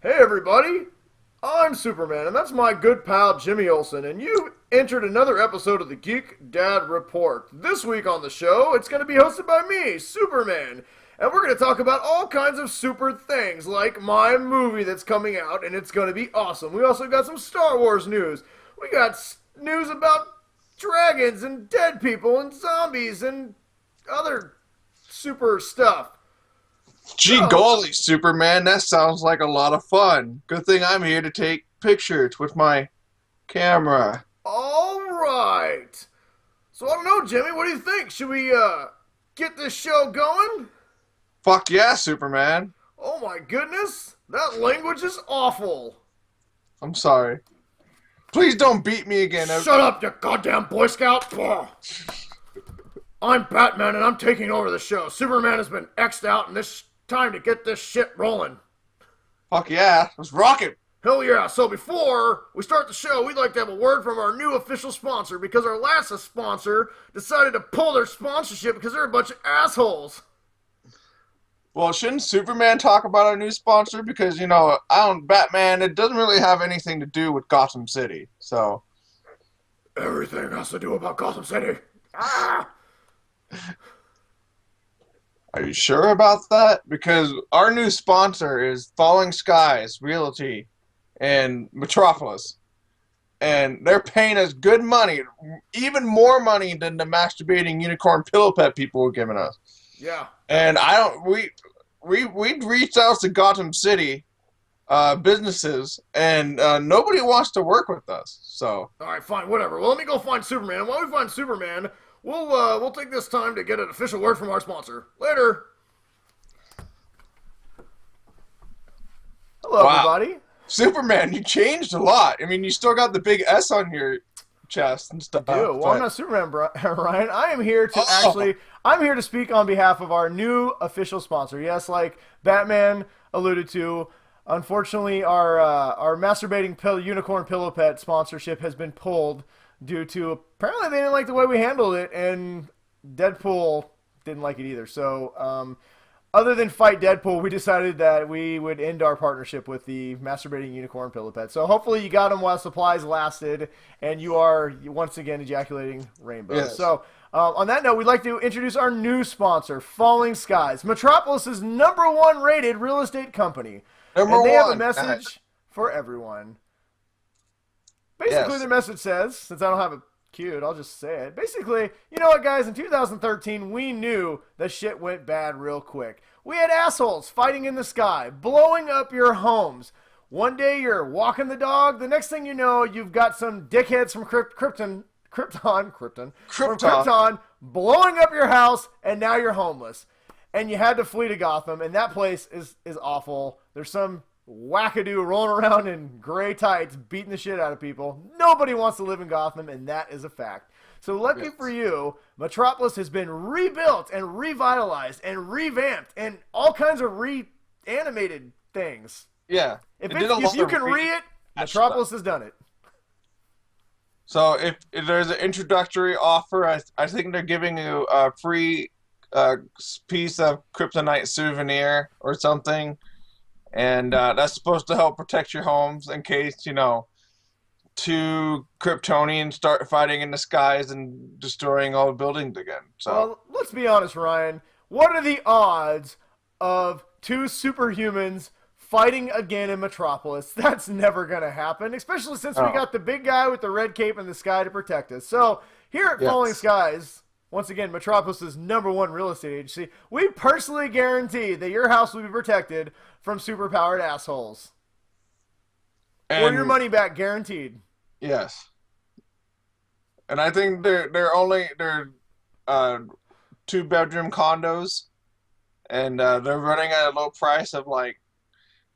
Hey everybody, I'm Superman, and that's my good pal Jimmy Olsen, and you entered another episode of the Geek Dad Report. This week on the show, it's going to be hosted by me, Superman, and we're going to talk about all kinds of super things, like my movie that's coming out, and it's going to be awesome. We also got some Star Wars news. We got news about dragons and dead people and zombies and other super stuff. Gee So, golly, Superman, that sounds like a lot of fun. Good thing I'm here to take pictures with my camera. all right. So I don't know, Jimmy. What do you think? Should we get this show going? Fuck yeah, Superman. Oh my goodness, that language is awful. I'm sorry. Please don't beat me again. Shut up, you goddamn Boy Scout. Ugh. I'm Batman and I'm taking over the show. Superman has been X'd out and it's time to get this shit rolling. Fuck yeah, let's rock it. Hell yeah. So before we start the show, we'd like to have a word from our new official sponsor because our last sponsor decided to pull their sponsorship because they're a bunch of assholes. Well, shouldn't Superman talk about our new sponsor? Because, Batman, it doesn't really have anything to do with Gotham City, so. Everything has to do about Gotham City. Ah! Are you sure about that? Because our new sponsor is Falling Skies Realty in Metropolis. And they're paying us good money, even more money than the masturbating unicorn pillow pet people were giving us. Yeah. And we reached out to Gotham City businesses, and nobody wants to work with us. So. All right, fine, whatever. Well, let me go find Superman. And while we find Superman, we'll take this time to get an official word from our sponsor. Later. Hello, Wow. everybody. Superman, you changed a lot. I mean, you still got the big S on your chest and stuff. Well, I'm not Superman, Ryan. I am here to I'm here to speak on behalf of our new official sponsor. Yes, like Batman alluded to, unfortunately, our masturbating unicorn pillow pet sponsorship has been pulled due to apparently they didn't like the way we handled it, and Deadpool didn't like it either. So, other than fight Deadpool, we decided that we would end our partnership with the masturbating unicorn pillow pet. So hopefully you got them while supplies lasted, and you are once again ejaculating rainbows. Yes. So on that note, we'd like to introduce our new sponsor, Falling Skies, Metropolis's #1 rated real estate company. Number And they have a one. message for everyone. Basically, Yes. their message says, since I don't have it queued, I'll just say it. Basically, you know what, guys? In 2013, we knew that shit went bad real quick. We had assholes fighting in the sky, blowing up your homes. One day you're walking the dog. The next thing you know, you've got some dickheads from Krypton blowing up your house, and now you're homeless. And you had to flee to Gotham, and that place is awful. There's some wackadoo rolling around in gray tights beating the shit out of people. Nobody wants to live in Gotham, and that is a fact. So lucky for you, Metropolis has been rebuilt and revitalized and revamped and all kinds of reanimated things. Yeah. If you can read it, Metropolis has done it. So if there's an introductory offer, I think they're giving you a free piece of kryptonite souvenir or something. And that's supposed to help protect your homes in case, two Kryptonians start fighting in the skies and destroying all the buildings again. So, well, let's be honest, Ryan. What are the odds of two superhumans fighting again in Metropolis? That's never going to happen, especially since we got the big guy with the red cape in the sky to protect us. So here at Falling Skies, once again, Metropolis's #1 real estate agency, we personally guarantee that your house will be protected from superpowered assholes. Or your money back, guaranteed. Yes. And I think they're 2-bedroom condos, and they're running at a low price of I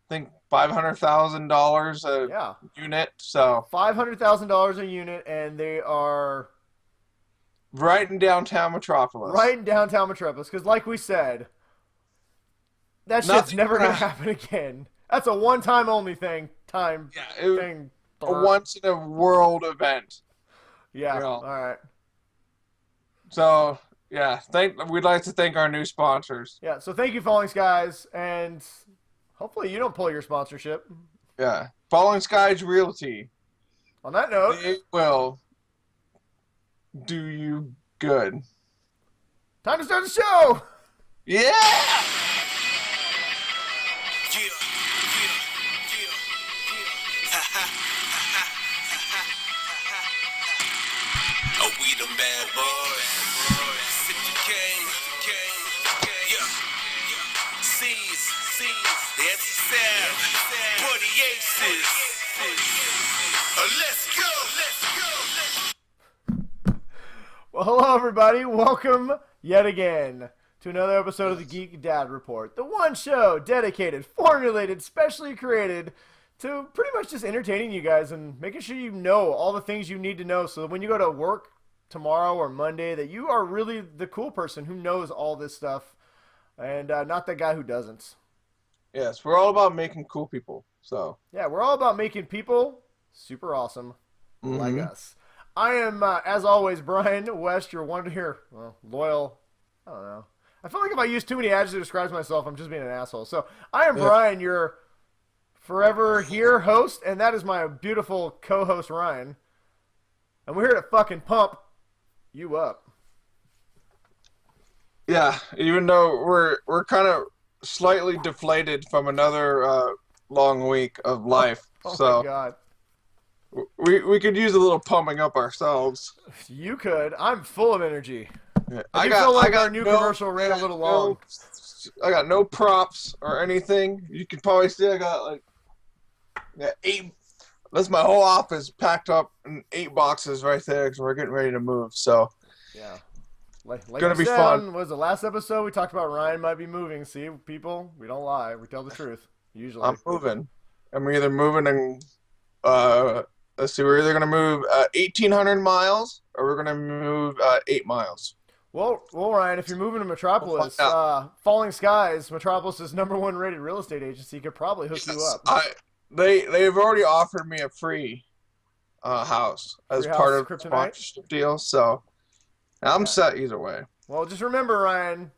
think $500,000 a unit. So $500,000 a unit, and they are right in downtown Metropolis. Right in downtown Metropolis, because like we said, that shit's never gonna happen again. That's a one-time only thing. Thing. A once-in-a-world event. Yeah. All right. So yeah, we'd like to thank our new sponsors. Yeah. So thank you, Falling Skies, and Hopefully you don't pull your sponsorship. Yeah. Falling Skies Realty. On that note, They will do you good. time to start the show! Yeah! Oh, we them bad boys. Sip the game. Yeah. C's. The anti-sab. For the aces. Let's go. Well, hello everybody. Welcome yet again to another episode of the Geek Dad Report. The one show dedicated, formulated, specially created to pretty much just entertaining you guys and making sure you know all the things you need to know so that when you go to work tomorrow or Monday that you are really the cool person who knows all this stuff and not the guy who doesn't. Yes, we're all about making cool people. So Yeah, we're all about making people super awesome like us. I am, as always, Brian West, your loyal, I don't know. I feel like if I use too many adjectives to describe myself, I'm just being an asshole. So I am Brian, your forever here host, and that is my beautiful co-host, Ryan. And we're here to fucking pump you up. yeah, even though we're kind of slightly deflated from another long week of life, Oh so my god. we could use a little pumping up ourselves. You could. I'm full of energy. Yeah. I feel like our new commercial ran a little long. I got no props or anything. You can probably see I got eight. That's my whole office packed up in 8 boxes right there because we're getting ready to move. So Yeah. Like gonna we be said fun. was the last episode we talked about Ryan might be moving. See, people, we don't lie. We tell the truth. Usually. I'm moving. I'm either moving and let's see, we're either gonna move 1,800 miles or we're gonna move 8 miles. Well, Ryan, if you're moving to Metropolis, We'll Falling Skies, Metropolis' #1 rated real estate agency, could probably hook you up. They've already offered me a free house as Free part house, of the Kryptonite? sponsorship deal, so I'm set either way. Well, just remember, Ryan,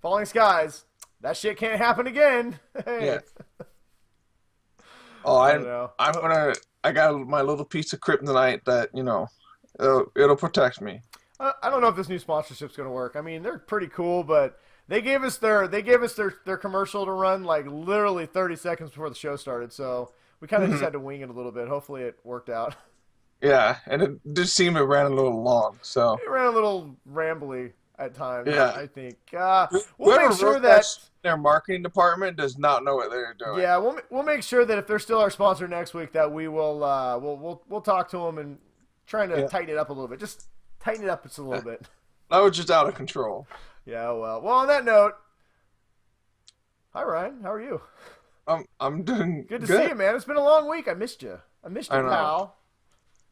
Falling Skies, that shit can't happen again. Hey. Yeah. Oh, I don't know. I got my little piece of kryptonite that it'll protect me. I don't know if this new sponsorship's gonna work. I mean, they're pretty cool, but they gave us their commercial to run like literally 30 seconds before the show started, so we kind of just had to wing it a little bit. Hopefully, it worked out. Yeah, and it did seem it ran a little long, so It ran a little rambly at times. Yeah. I think we'll whoever make sure wrote that. their marketing department does not know what they're doing. Yeah, we'll make sure that if they're still our sponsor next week, that we will we'll talk to them and trying to tighten it up a little bit. Just tighten it up just a little bit. That was just out of control. Yeah, well, on that note, hi Ryan, how are you? I'm doing Good to see you, man. It's been a long week. I missed you. I missed you, I know. pal.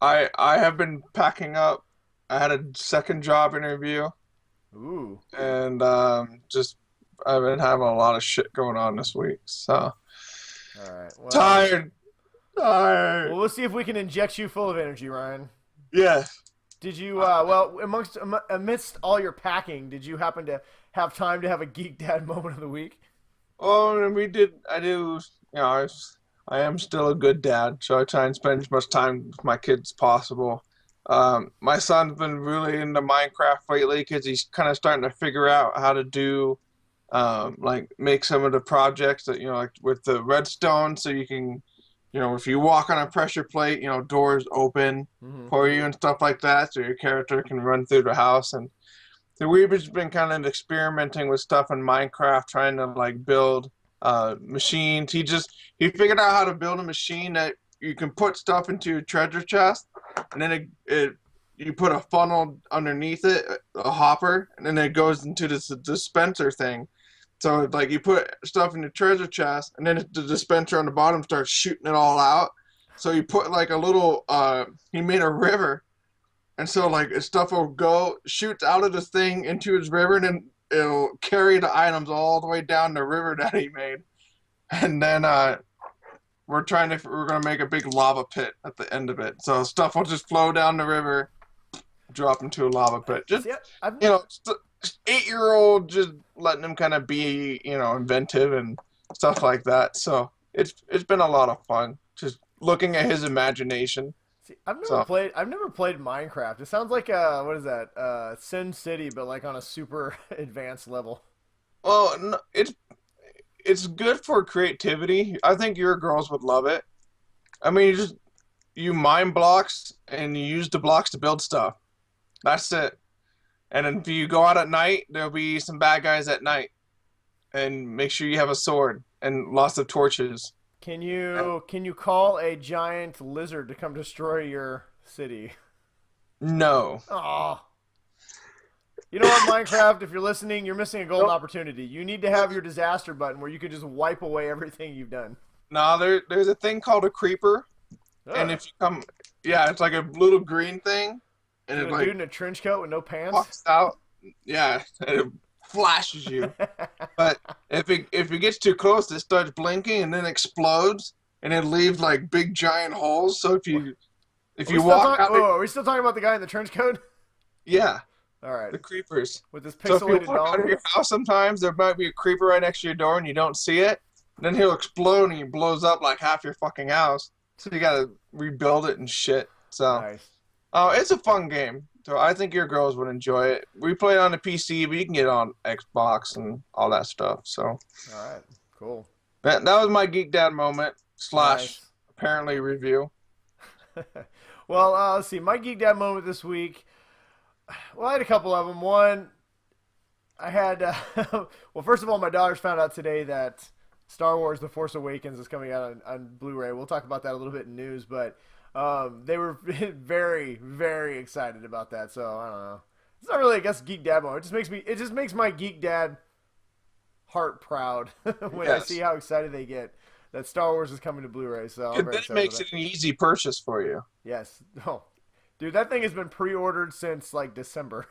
I have been packing up. I had a second job interview, Ooh. and I've been having a lot of shit going on this week. So All right. Well, tired. Well, we'll see if we can inject you full of energy, Ryan. Yes. Did you amidst all your packing, did you happen to have time to have a Geek Dad moment of the week? Oh, and we did. I do. I am still a good dad, so I try and spend as much time with my kids as possible. My son's been really into Minecraft lately because he's kind of starting to figure out how to do, make some of the projects that like with the redstone, so you can, if you walk on a pressure plate, doors open for you and stuff like that, so your character can run through the house. And so we've just been kind of experimenting with stuff in Minecraft, trying to build machines. He figured out how to build a machine that you can put stuff into your treasure chest, and then you put a funnel underneath it, a hopper, and then it goes into this dispenser thing. So you put stuff in the treasure chest, and then the dispenser on the bottom starts shooting it all out. So you put a little he made a river, and so stuff will shoots out of this thing into his river, and then it'll carry the items all the way down the river that he made. And then we're gonna make a big lava pit at the end of it. So stuff will just flow down the river, drop into a lava pit. Just 8-year-old, just letting him kind of be inventive and stuff like that. So it's been a lot of fun just looking at his imagination. See, So, I've never played Minecraft. It sounds like what is that? Sin City, but like on a super advanced level. well, no, it's good for creativity. I think your girls would love it. I mean, you mine blocks and you use the blocks to build stuff. That's it. And then if you go out at night, there'll be some bad guys at night. And make sure you have a sword and lots of torches. Can you call a giant lizard to come destroy your city? No. Oh, you know what, Minecraft? If you're listening, you're missing a golden opportunity. You need to have your disaster button where you can just wipe away everything you've done. No, there's a thing called a creeper. And Ugh. if you come, yeah, it's like a little green thing. And Is it it a like dude in a trench coat with no pants? walks out. Yeah, and it flashes you. But if it gets too close, it starts blinking and then explodes. And it leaves like big giant holes. So if you walk out, are we still talking about the guy in the trench coat? yeah, All right, the creepers. with this So if you pixelated walk out of dome. your house, sometimes there might be a creeper right next to your door and you don't see it. Then he'll explode and he blows up like half your fucking house. So you gotta rebuild it and shit. So, Nice. oh, it's a fun game. So I think your girls would enjoy it. We play it on the PC, but you can get it on Xbox and all that stuff. So All right, cool. that was my Geek Dad moment / Nice. apparently review. Well, let's see. My Geek Dad moment this week. Well, I had a couple of them. One, I had. Well, first of all, my daughters found out today that Star Wars: The Force Awakens is coming out on Blu-ray. We'll talk about that a little bit in news, but they were very, very excited about that. So I don't know. It's not really, I guess, Geek Dad moment. It just makes my Geek Dad heart proud when I Yes. see how excited they get that Star Wars is coming to Blu-ray. So I'm It very then excited makes about it an easy purchase for you. Yes. Oh, dude, that thing has been pre-ordered since like December.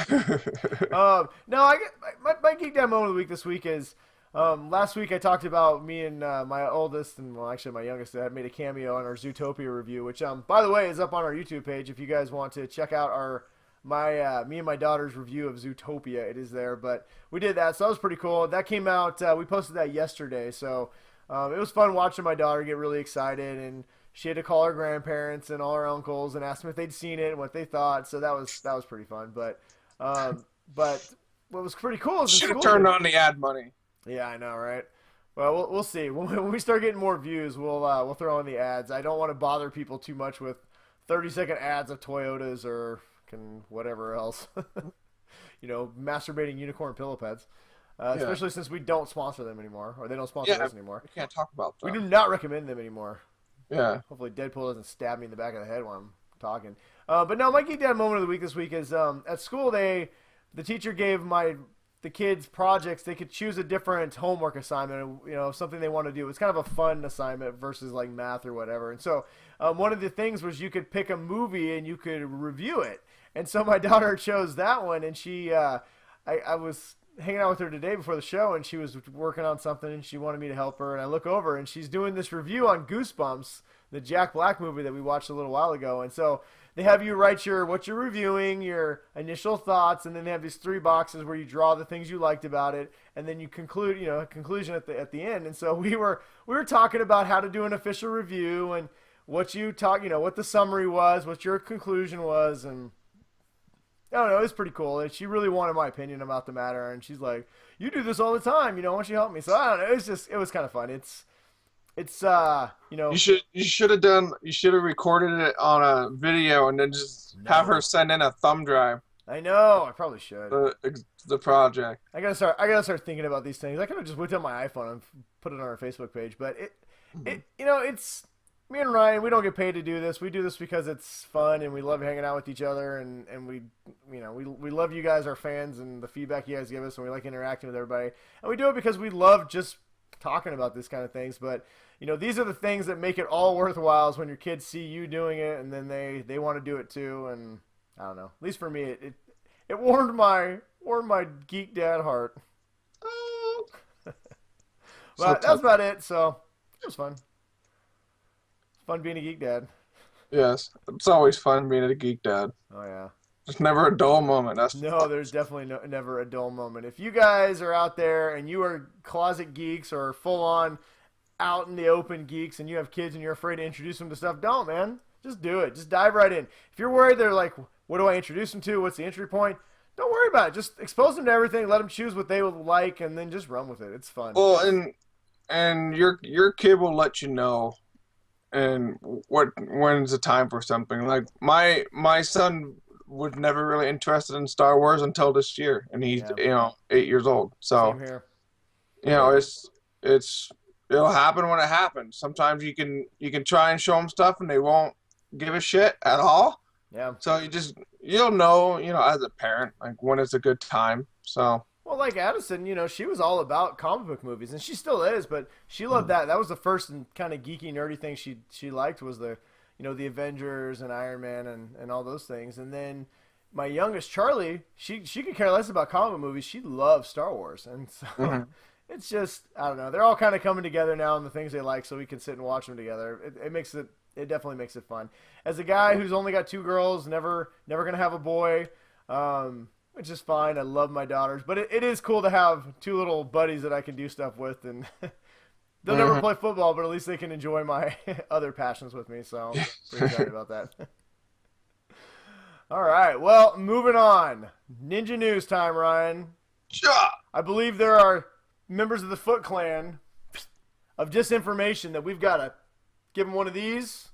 No, I get my Geek Dad moment of the week this week is last week I talked about me and my oldest and well actually my youngest had made a cameo on our Zootopia review, which by the way is up on our YouTube page if you guys want to check out our me and my daughter's review of Zootopia. It is there, but we did that, so that was pretty cool. That came out. We posted that yesterday, so it was fun watching my daughter get really excited, and she had to call her grandparents and all her uncles and ask them if they'd seen it and what they thought. So that was pretty fun. But what was pretty cool is in Should have school turned on the ad money. yeah, I know, right? Well, we'll see. When we start getting more views, we'll throw in the ads. I don't want to bother people too much with 30-second ads of Toyotas or whatever else. Masturbating unicorn pillow pads. Especially since we don't sponsor them anymore, or they don't sponsor us anymore. We can't talk about that. We do not recommend them anymore. Yeah. Hopefully Deadpool doesn't stab me in the back of the head while I'm talking. But no, my Geek Dad moment of the week this week is at school the teacher gave the kids projects. They could choose a different homework assignment, something they want to do. It's kind of a fun assignment versus like math or whatever. And so one of the things was you could pick a movie and you could review it. And so my daughter chose that one, and she I was hanging out with her today before the show, and she was working on something, and she wanted me to help her. And I look over, and she's doing this review on Goosebumps, the Jack Black movie that we watched a little while ago. And so they have you write what you're reviewing, your initial thoughts, and then they have these 3 boxes where you draw the things you liked about it, and then you conclude, a conclusion at the end. And so we were talking about how to do an official review and what you talk, what the summary was, what your conclusion was, and I don't know, it was pretty cool. She really wanted my opinion about the matter, and she's like, "You do this all the time, why don't you help me?" So I don't know. It was kind of fun. It's You should have recorded it on a video and then just have her send in a thumb drive. I know. I probably should. The project. I gotta start thinking about these things. I could have just whipped out my iPhone and put it on our Facebook page, but it's me and Ryan. We don't get paid to do this. We do this because it's fun and we love hanging out with each other, and we love you guys, our fans, and the feedback you guys give us, and we like interacting with everybody. And we do it because we love just talking about this kind of things. But these are the things that make it all worthwhile. Is when your kids see you doing it, and then they want to do it too. And I don't know. At least for me, it warmed my geek dad heart. But that's about it. So it was fun. It's fun being a geek dad. Yes, it's always fun being a geek dad. Oh yeah. There's never a dull moment. That's No, there's definitely never a dull moment. If you guys are out there and you are closet geeks or full on out in the open geeks and you have kids and you're afraid to introduce them to stuff, don't, man. Just do it. Just dive right in. If you're worried they're like, what do I introduce them to? What's the entry point? Don't worry about it. Just expose them to everything. Let them choose what they would like, and then just run with it. It's fun. well, and your kid will let you know, and when's the time for something. Like my son was never really interested in Star Wars until this year, and he's Yeah. 8 years old. So Same here. it'll happen when it happens. Sometimes you can try and show them stuff, and they won't give a shit at all. Yeah. So you'll know, as a parent, like when it's a good time. So Well, like Addison, she was all about comic book movies, and she still is, but she loved that. That was the first and kind of geeky, nerdy thing she liked was the Avengers and Iron Man and all those things. And then my youngest, Charlie, she could care less about comic book movies. She loves Star Wars. And so it's just, I don't know. They're all kind of coming together now in the things they like, so we can sit and watch them together. It definitely makes it fun. As a guy who's only got 2 girls, never going to have a boy, which is fine. I love my daughters. But it is cool to have 2 little buddies that I can do stuff with. And they'll never play football, but at least they can enjoy my other passions with me. So I'm pretty excited about that. All right. Well, moving on. Ninja news time, Ryan. yeah. I believe there are members of the Foot Clan of disinformation that we've got to give them one of these,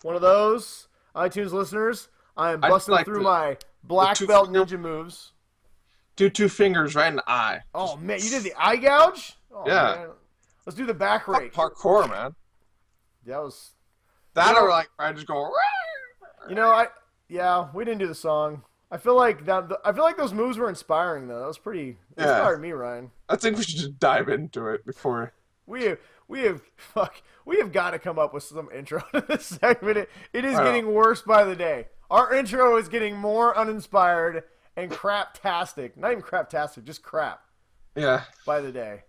one of those. iTunes listeners, I am busting through my black belt ninja moves. Do 2 fingers right in the eye. Oh, man. You did the eye gouge? Oh, Yeah. Man. Let's do the back rake. Parkour, man. That was... Or like I just go. We didn't do the song. I feel like those moves were inspiring though. That was pretty inspired me, Ryan. I think we should just dive into it before We have got to come up with some intro to this segment. It is getting worse by the day. Our intro is getting more uninspired and craptastic. Not even craptastic, just crap. Yeah. By the day.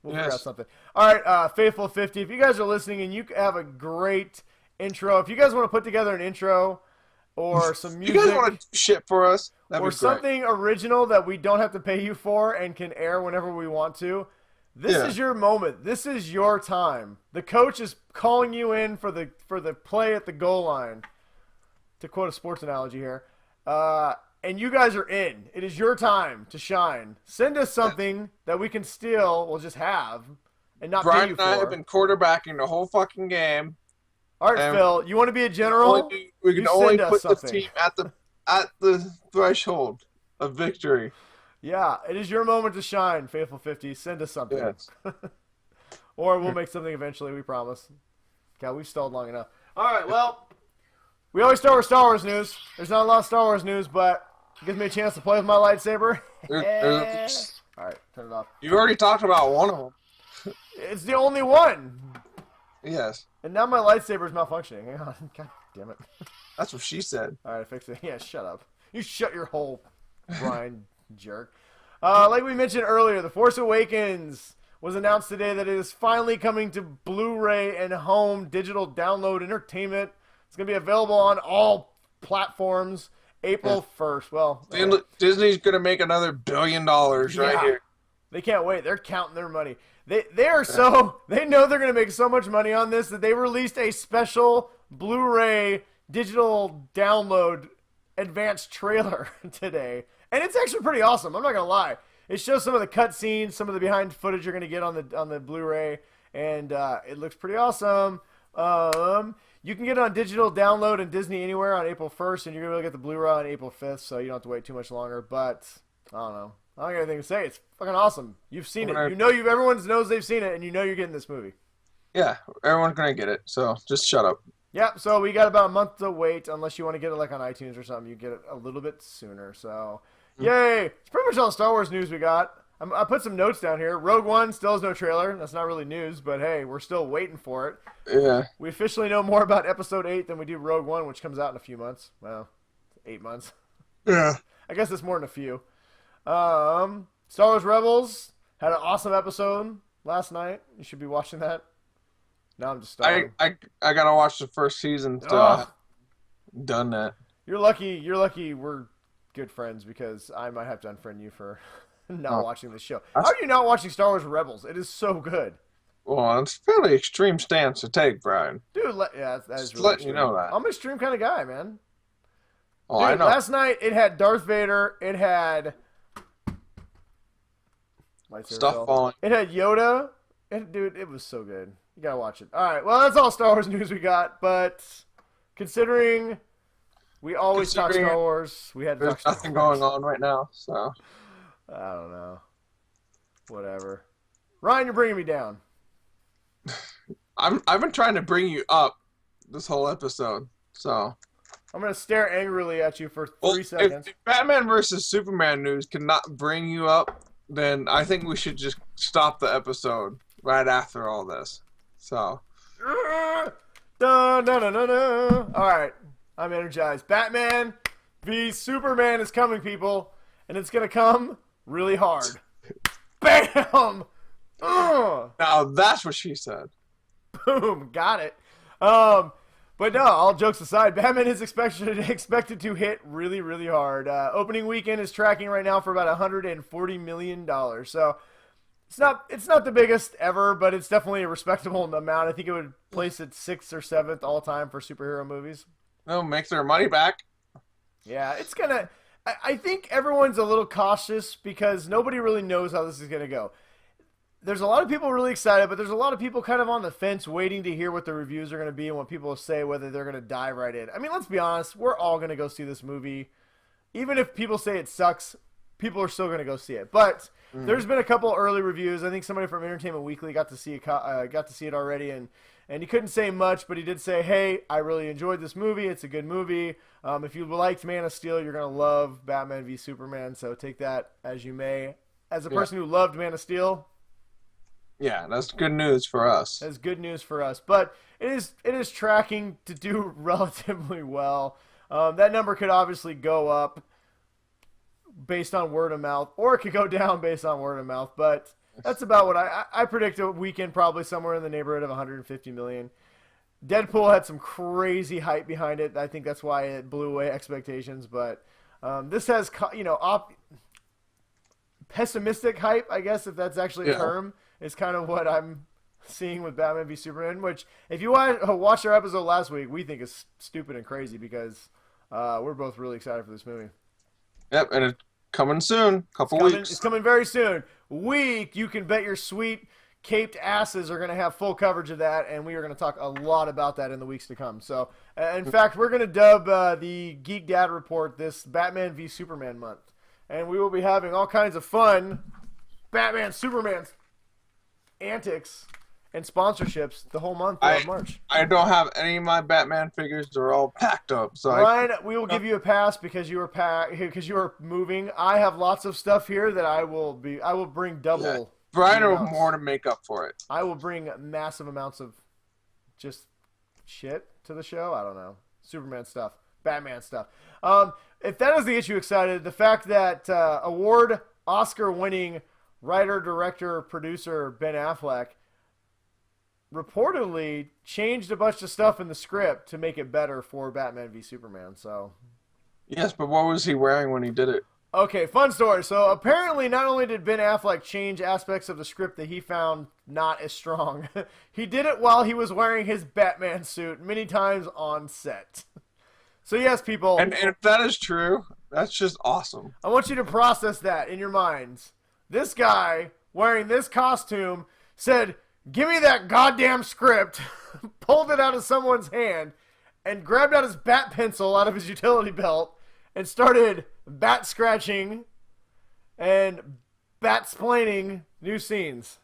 We'll figure out something. All right, Faithful 50. If you guys are listening and you have a great intro, if you guys want to put together an intro or some music, you guys want to do shit for us, or something original that we don't have to pay you for and can air whenever we want to, this is your moment. This is your time. The coach is calling you in for the play at the goal line, to quote a sports analogy here. And you guys are in. It is your time to shine. Send us something that we can steal, we'll just have, and not pay you for. Brian and I have been quarterbacking the whole fucking game. All right, Phil, you want to be a general? We can only put the team at the threshold of victory. Yeah, it is your moment to shine, Faithful 50. Send us something. Yes. Or we'll make something eventually, we promise. God, we've stalled long enough. All right, well, we always start with Star Wars news. There's not a lot of Star Wars news, but it gives me a chance to play with my lightsaber. All right, turn it off. You've already talked about one of them. It's the only one. Yes. And now my lightsaber's malfunctioning. Hang on. God damn it. That's what she said. All right, fix it. Yeah, shut up. You shut your hole, Brian, jerk. Like we mentioned earlier, The Force Awakens was announced today that it is finally coming to Blu-ray and home digital download entertainment. It's going to be available on all platforms April 1st. Well, Disney's going to make another $1 billion right here. They can't wait. They're counting their money. They know they're going to make so much money on this that they released a special Blu-ray digital download advanced trailer today. And it's actually pretty awesome. I'm not going to lie. It shows some of the cutscenes, some of the behind footage you're going to get on the Blu-ray, and it looks pretty awesome. You can get it on digital download and Disney Anywhere on April 1st, and you're going to be able to get the Blu-ray on April 5th, so you don't have to wait too much longer. But I don't know. I don't got anything to say. It's fucking awesome. You've seen it. Everyone knows they've seen it, and you know you're getting this movie. Yeah, everyone's going to get it, so just shut up. Yep, so we got about a month to wait, unless you want to get it like on iTunes or something. You get it a little bit sooner, so yay! It's pretty much all the Star Wars news we got. I put some notes down here. Rogue One still has no trailer. That's not really news, but hey, we're still waiting for it. Yeah. We officially know more about Episode 8 than we do Rogue One, which comes out in a few months. Well, 8 months. Yeah. I guess it's more than a few. Star Wars Rebels had an awesome episode last night. You should be watching that. Now I'm just starting. I gotta watch the first season. Still. I haven't done that. You're lucky. You're lucky. We're good friends because I might have to unfriend you for not watching this show. How are you not watching Star Wars Rebels? It is so good. Well, it's a fairly extreme stance to take, Brian. Dude, yeah, that is Just really letting you know that. I'm an extreme kind of guy, man. Oh, Dude, I know. last night it had Darth Vader. It had Stuff falling. It had Yoda. Dude, it was so good. You gotta watch it. All right, well, that's all Star Wars news we got. But considering we always talk Star Wars, we had to talk There's Star nothing Wars. going on right now, so I don't know. Whatever. Ryan, you're bringing me down. I've been trying to bring you up this whole episode. So I'm gonna stare angrily at you for 3 well, seconds. if Batman versus Superman news cannot bring you up, then I think we should just stop the episode right after all this. So Dun, dun, dun, dun, dun. All right, I'm energized. Batman v Superman is coming, people, and it's gonna come really hard. Bam! now that's what she said. Boom! Got it. But no, all jokes aside, Batman is expected to hit really, really hard. Opening weekend is tracking right now for about $140 million. So it's not the biggest ever, but it's definitely a respectable amount. I think it would place it 6th or 7th all time for superhero movies. They'll make their money back. Yeah, it's gonna. I think everyone's a little cautious because nobody really knows how this is gonna go. There's a lot of people really excited, but there's a lot of people kind of on the fence waiting to hear what the reviews are going to be and what people say, whether they're going to dive right in. I mean, let's be honest. We're all going to go see this movie. Even if people say it sucks, people are still going to go see it. But there's been a couple early reviews. I think somebody from Entertainment Weekly got to see it already, and he couldn't say much, but he did say, hey, I really enjoyed this movie. It's a good movie. If you liked Man of Steel, you're going to love Batman v Superman, so take that as you may. As a person who loved Man of Steel, yeah, that's good news for us. that's good news for us. But it is tracking to do relatively well. That number could obviously go up based on word of mouth, or it could go down based on word of mouth. But that's about what I predict a weekend probably somewhere in the neighborhood of 150 million. Deadpool had some crazy hype behind it. I think that's why it blew away expectations. But this has, pessimistic hype, I guess, if that's actually a term, is kind of what I'm seeing with Batman v Superman. Which, if you watched our episode last week, we think is stupid and crazy because we're both really excited for this movie. Yep, and it's coming soon. Couple weeks. It's coming very soon. You can bet your sweet caped asses are going to have full coverage of that, and we are going to talk a lot about that in the weeks to come. So, in fact, we're going to dub the Geek Dad Report this Batman v Superman month. And we will be having all kinds of fun Batman, Superman antics and sponsorships the whole month of March. I don't have any of my Batman figures. They're all packed up. So Ryan, we will give you a pass because you are moving. I have lots of stuff here that I will bring double. Yeah. Brian will amounts. more to make up for it. I will bring massive amounts of just shit to the show. I don't know. Superman stuff. Batman stuff. If that is the issue excited, the fact that Oscar-winning writer, director, producer Ben Affleck reportedly changed a bunch of stuff in the script to make it better for Batman v Superman. So, yes, but what was he wearing when he did it? okay, fun story. So apparently not only did Ben Affleck change aspects of the script that he found not as strong, he did it while he was wearing his Batman suit many times on set. So yes, people. And if that is true, that's just awesome. I want you to process that in your minds. This guy wearing this costume said, "Give me that goddamn script," pulled it out of someone's hand, and grabbed out his bat pencil out of his utility belt and started bat scratching and bat-splaining new scenes.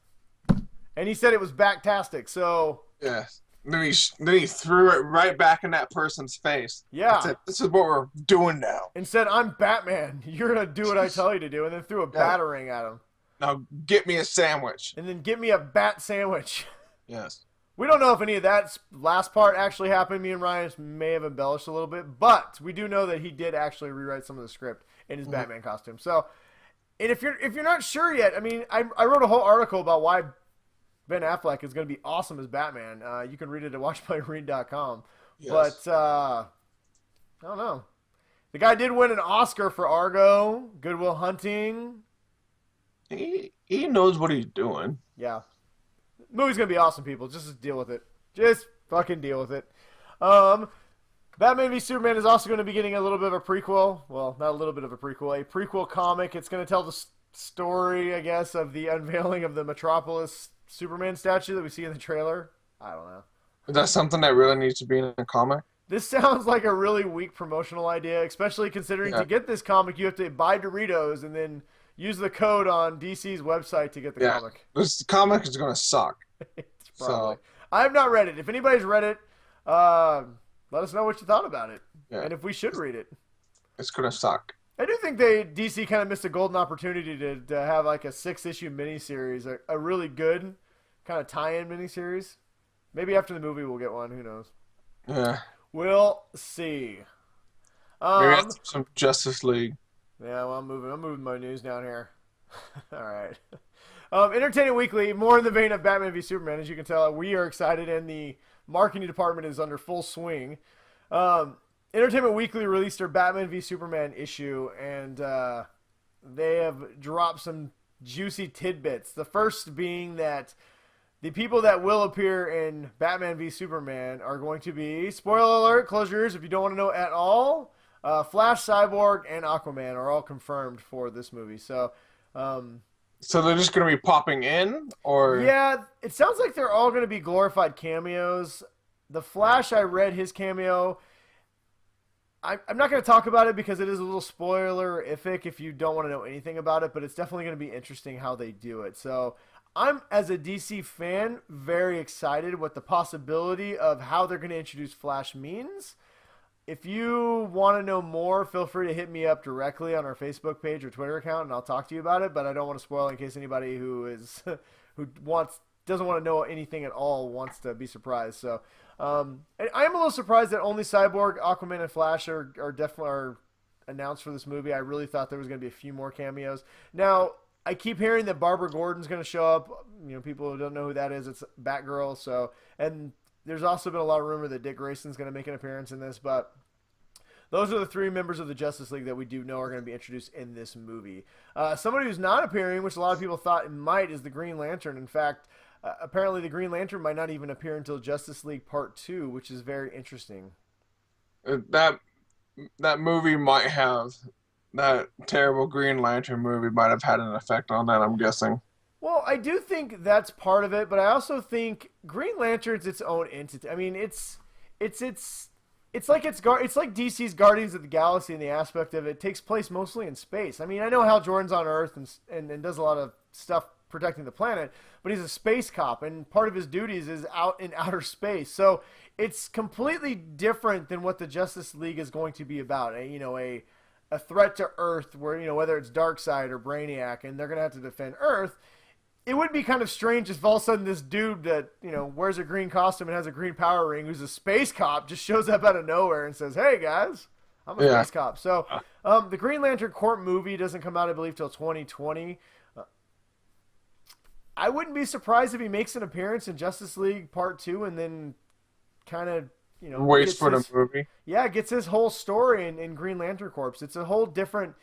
And he said it was backtastic, so... Yes. Then he threw it right back in that person's face. Yeah. Said, this is what we're doing now. And said, "I'm Batman. You're going to do what I tell you to do." And then threw a batarang at him. Now get me a sandwich. And then get me a bat sandwich. Yes. We don't know if any of that last part actually happened. Me and Ryan may have embellished a little bit. But we do know that he did actually rewrite some of the script in his Batman costume. So, and if you're not sure yet, I mean, I wrote a whole article about why Ben Affleck is going to be awesome as Batman. You can read it at watchplayread.com. Yes. But, I don't know. The guy did win an Oscar for Argo, Good Will Hunting. He knows what he's doing. Yeah. The movie's going to be awesome, people. Just deal with it. Just fucking deal with it. Batman v Superman is also going to be getting a little bit of a prequel. Well, not a little bit of a prequel comic. It's going to tell the story, I guess, of the unveiling of the Metropolis Superman statue that we see in the trailer. I don't know. Is that something that really needs to be in a comic? This sounds like a really weak promotional idea, especially considering to get this comic, you have to buy Doritos and then use the code on DC's website to get the comic. This comic is going to suck. It's probably. I have not read it. If anybody's read it, let us know what you thought about it, and if we should read it. It's going to suck. I do think DC kind of missed a golden opportunity to have like a 6-issue miniseries, a really good kind of tie-in miniseries. Maybe after the movie we'll get one. Who knows? Yeah. We'll see. Maybe after some Justice League. Yeah, well, I'm moving my news down here. All right. Entertainment Weekly, more in the vein of Batman v Superman. As you can tell, we are excited, and the marketing department is under full swing. Entertainment Weekly released their Batman v Superman issue, and they have dropped some juicy tidbits. The first being that the people that will appear in Batman v Superman are going to be, spoiler alert, close your ears if you don't want to know at all, Flash, Cyborg, and Aquaman are all confirmed for this movie. So they're just going to be popping in? Or yeah, it sounds like they're all going to be glorified cameos. The Flash, I read his cameo. I'm not going to talk about it because it is a little spoiler-ific if you don't want to know anything about it, but it's definitely going to be interesting how they do it. So I'm, as a DC fan, very excited with the possibility of how they're going to introduce Flash means. If you want to know more, feel free to hit me up directly on our Facebook page or Twitter account, and I'll talk to you about it, but I don't want to spoil in case anybody who doesn't want to know anything at all wants to be surprised. So I am a little surprised that only Cyborg, Aquaman, and Flash are definitely announced for this movie. I really thought there was going to be a few more cameos. Now, I keep hearing that Barbara Gordon's going to show up. You know, people who don't know who that is, it's Batgirl. So, and there's also been a lot of rumor that Dick Grayson's going to make an appearance in this, but those are the 3 members of the Justice League that we do know are going to be introduced in this movie. Somebody who's not appearing, which a lot of people thought it might, is the Green Lantern. In fact, apparently the Green Lantern might not even appear until Justice League Part 2, which is very interesting. That movie might have, that terrible Green Lantern movie might have had an effect on that, I'm guessing. Well, I do think that's part of it, but I also think Green Lantern's its own entity. I mean, it's like DC's Guardians of the Galaxy in the aspect of it takes place mostly in space. I mean, I know Hal Jordan's on Earth and does a lot of stuff protecting the planet, but he's a space cop, and part of his duties is out in outer space. So it's completely different than what the Justice League is going to be about. A threat to Earth, where whether it's Darkseid or Brainiac, and they're going to have to defend Earth. It would be kind of strange if all of a sudden this dude that, wears a green costume and has a green power ring, who's a space cop, just shows up out of nowhere and says, "Hey, guys, I'm a space cop." So the Green Lantern Corps movie doesn't come out, I believe, till 2020. I wouldn't be surprised if he makes an appearance in Justice League Part 2 and then kind of, waits for the movie. Yeah, gets his whole story in Green Lantern Corps. It's a whole different,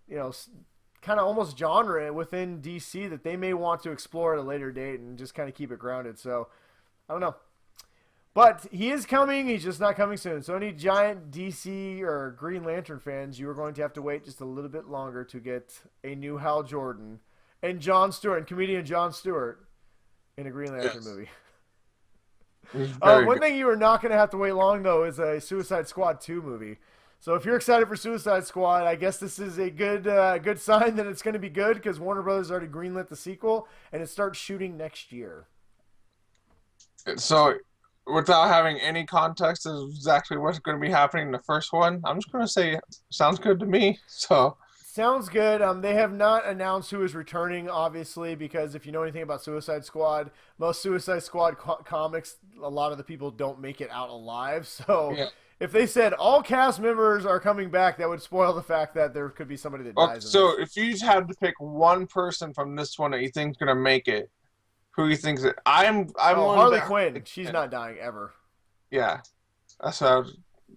kind of almost genre within DC that they may want to explore at a later date and just kind of keep it grounded. So, I don't know. But he is coming. He's just not coming soon. So, any giant DC or Green Lantern fans, you are going to have to wait just a little bit longer to get a new Hal Jordan and Jon Stewart, and comedian Jon Stewart in a Green Lantern movie. One thing you are not going to have to wait long, though, is a Suicide Squad 2 movie. So if you're excited for Suicide Squad, I guess this is a good sign that it's going to be good, because Warner Brothers already greenlit the sequel, and it starts shooting next year. So, without having any context of exactly what's going to be happening in the first one, I'm just going to say, sounds good to me. So sounds good. They have not announced who is returning, obviously, because if you know anything about Suicide Squad, most Suicide Squad comics, a lot of the people don't make it out alive. So if they said all cast members are coming back, that would spoil the fact that there could be somebody that dies. So if you had to pick one person from this one that you think is going to make it, who you think that I'm Harley Quinn. She's not dying ever. Yeah, that's what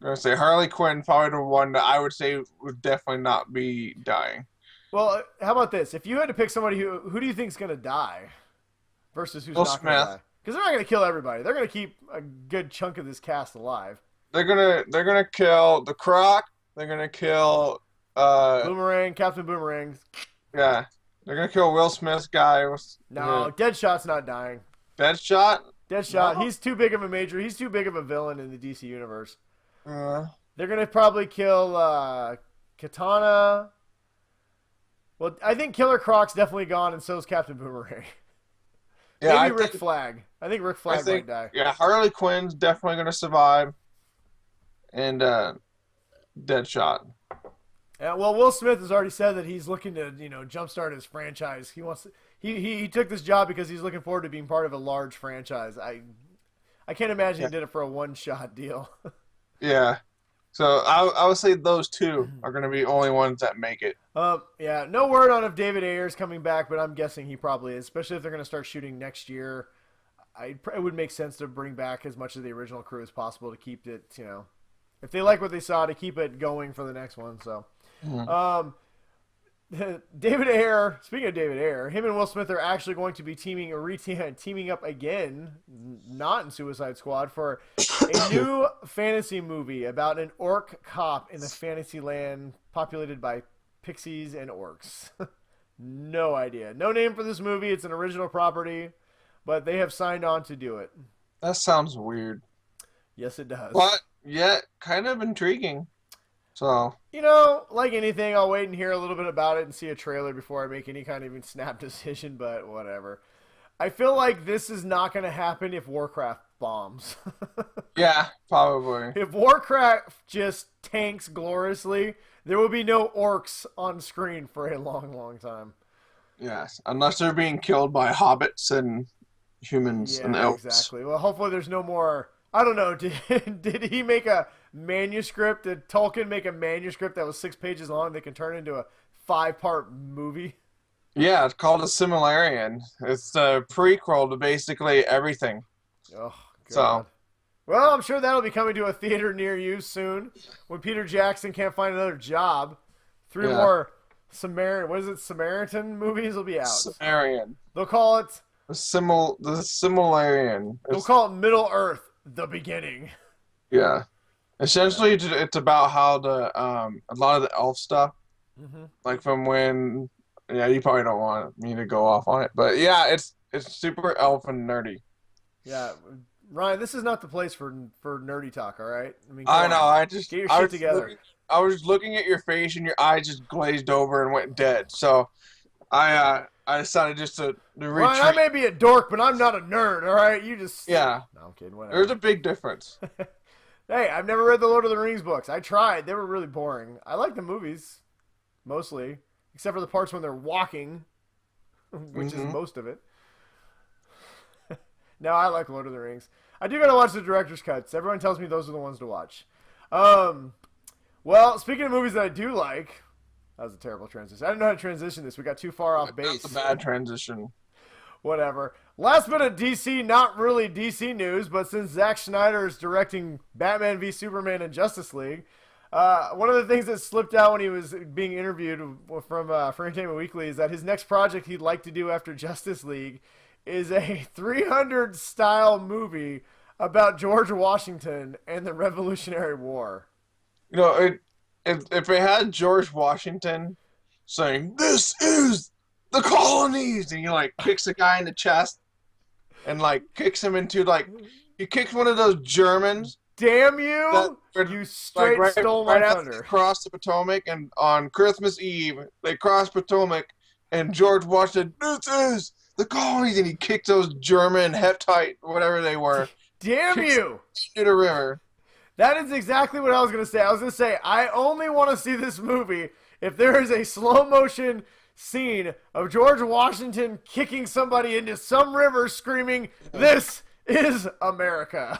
gonna say Harley Quinn, probably the one that I would say would definitely not be dying. Well, how about this? If you had to pick somebody who do you think's gonna die versus who's Will not gonna Smith. die? Because they're not gonna kill everybody. They're gonna keep a good chunk of this cast alive. They're gonna kill the Croc. They're gonna kill Boomerang, Captain Boomerang. yeah. They're gonna kill Will Smith's guy with No, Deadshot's not dying. Deadshot. Deadshot, No? he's too big of a major. He's too big of a villain in the DC universe. Uh, They're gonna probably kill Katana. Well, I think Killer Croc's definitely gone, and so is Captain Boomerang. yeah, Maybe Rick Flag. I think Rick Flag might die. yeah, Harley Quinn's definitely gonna survive, and Deadshot. Yeah, well, Will Smith has already said that he's looking to, jumpstart his franchise. He wants he took this job because he's looking forward to being part of a large franchise. I can't imagine he did it for a one-shot deal. Yeah, so I would say those two are gonna be only ones that make it. Yeah, no word on if David Ayer's coming back, but I'm guessing he probably is, especially if they're going to start shooting next year. It would make sense to bring back as much of the original crew as possible to keep it, if they like what they saw, to keep it going for the next one. So, David Ayer, speaking of David Ayer, him and Will Smith are actually going to be teaming up again, not in Suicide Squad, for a new fantasy movie about an orc cop in a fantasy land populated by pixies and orcs. No idea. No name for this movie. It's an original property, but they have signed on to do it. That sounds weird, Yes, it does. but yet kind of intriguing. So Like anything, I'll wait and hear a little bit about it and see a trailer before I make any kind of even snap decision, but whatever. I feel like this is not going to happen if Warcraft bombs. yeah, probably. If Warcraft just tanks gloriously, there will be no orcs on screen for a long, long time. Yes, unless they're being killed by hobbits and humans and Yeah, elves. exactly. Well, hopefully there's no more. I don't know. Did he make a manuscript? Did Tolkien make a manuscript that was 6 pages long that can turn into a 5-part movie? Yeah, it's called a Similarian. It's a prequel to basically everything. Oh, God. So, Well, I'm sure that'll be coming to a theater near you soon when Peter Jackson can't find another job. 3 Yeah. more Samaritan movies will be out. Similarian. They'll call it The Similarian. They'll call it Middle Earth, the beginning. Yeah. Essentially, it's about how a lot of the elf stuff, like from when, yeah, you probably don't want me to go off on it, but yeah, it's super elf and nerdy. Yeah, Ryan, this is not the place for nerdy talk. All right, I come know. on. I just Get your I shit was together. I was looking at your face and your eyes just glazed over and went dead. So I decided just to Ryan, I retreat. may be a dork, but I'm not a nerd. All right, you just Yeah, No, I'm kidding. Whatever. there's a big difference. Hey, I've never read the Lord of the Rings books. I tried. They were really boring. I like the movies, mostly, except for the parts when they're walking, which is most of it. No, I like Lord of the Rings. I do gotta watch the director's cuts. Everyone tells me those are the ones to watch. Well, speaking of movies that I do like, that was a terrible transition. I didn't know how to transition this. We got too far off base. That's a bad transition. Whatever. Last bit of DC, not really DC news, but since Zack Snyder is directing Batman v Superman and Justice League, one of the things that slipped out when he was being interviewed for Entertainment Weekly is that his next project he'd like to do after Justice League is a 300 style movie about George Washington and the Revolutionary War. If it had George Washington saying, "This is the colonies," and he kicks a guy in the chest and kicks him into he kicks one of those Germans. Damn you! You straight stole my after thunder. they crossed the Potomac, and on Christmas Eve they crossed Potomac, and George Washington, "This is the colonies," and he kicked those German Heptite, whatever they were, Damn you! into the river. That is exactly what I was going to say. I was going to say, I only want to see this movie if there is a slow motion scene of George Washington kicking somebody into some river screaming, "This is America."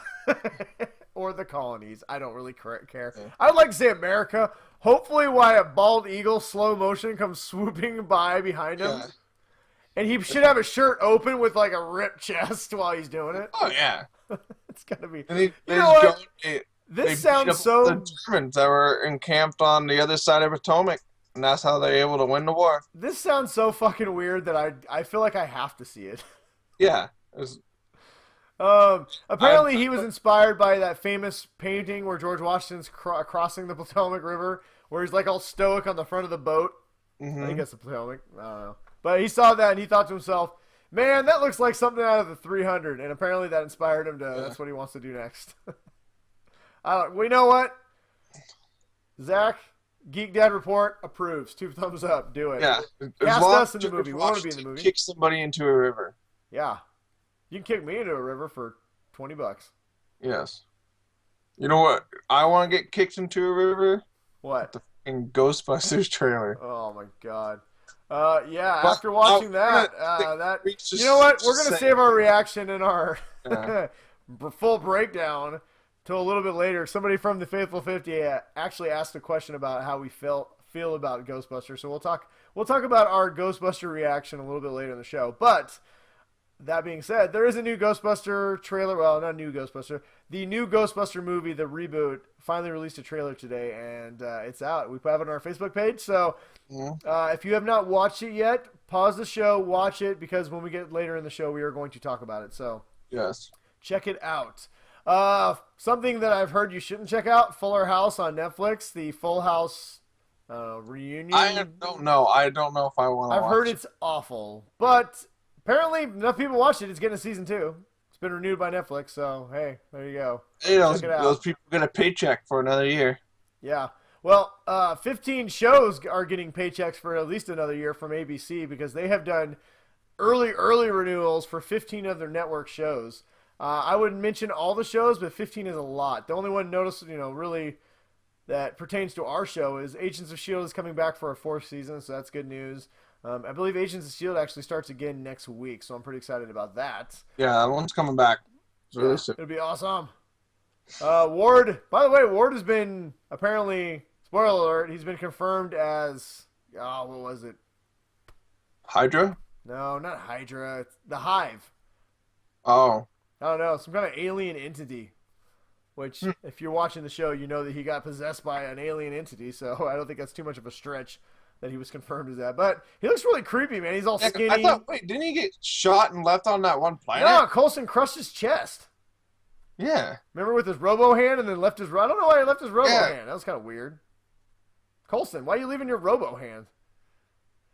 Or the colonies. I don't really care. I'd like to say America. Hopefully why a bald eagle slow motion comes swooping by behind him. Yeah. And he should have a shirt open with a ripped chest while he's doing it. Oh yeah. It's got to be. And they You know what? They This beat up sounds so. the Germans that were encamped on the other side of Potomac, and that's how they're able to win the war. This sounds so fucking weird that I feel like I have to see it. Yeah. Apparently he was inspired by that famous painting where George Washington's crossing the Potomac River, where he's like all stoic on the front of the boat. I think that's the Potomac. I don't know. But he saw that and he thought to himself, man, that looks like something out of the 300. And apparently that inspired him to, that's what he wants to do next. We know what? Zach, Geek Dad Report approves. 2 thumbs up. Do it. Yeah. Cast us in the movie. We want to be in the movie. Kick somebody into a river. Yeah. You can kick me into a river for $20. Yes. You know what? I want to get kicked into a river. What? The fucking Ghostbusters trailer. Oh my god. Yeah. After watching that, you know what? We're gonna save our reaction and our full breakdown till a little bit later. Somebody from the Faithful 50 actually asked a question about how we feel about Ghostbusters. So we'll talk about our Ghostbuster reaction a little bit later in the show. But that being said, there is a new Ghostbuster trailer. Well, not new Ghostbuster. The new Ghostbuster movie, the reboot, finally released a trailer today, and it's out. We put it on our Facebook page. So if you have not watched it yet, pause the show, watch it, because when we get later in the show, we are going to talk about it. So yes, check it out. Something that I've heard you shouldn't check out, Fuller House on Netflix, the Full House reunion. I don't know. I don't know if I want to watch it. I've heard it's awful, but apparently enough people watched it. It's getting a season 2. It's been renewed by Netflix, so hey, there you go. Hey, those people get a paycheck for another year. Yeah. Well, 15 shows are getting paychecks for at least another year from ABC because they have done early renewals for 15 of their network shows. I wouldn't mention all the shows, but 15 is a lot. The only one noticed, really that pertains to our show is Agents of S.H.I.E.L.D. is coming back for a 4th season, so that's good news. I believe Agents of S.H.I.E.L.D. actually starts again next week, so I'm pretty excited about that. Yeah, that one's coming back. Really soon. It'll be awesome. Ward, by the way, Ward has been apparently, spoiler alert, he's been confirmed as, what was it? Hydra? No, not Hydra. It's the Hive. Oh. I don't know, some kind of alien entity. Which, if you're watching the show, you know that he got possessed by an alien entity, so I don't think that's too much of a stretch that he was confirmed as that. But he looks really creepy, man. He's all skinny. I thought, wait, didn't he get shot and left on that one planet? No, Coulson crushed his chest. Yeah. Remember with his robo hand and then left his... I don't know why he left his robo hand. That was kind of weird. Coulson, why are you leaving your robo hand?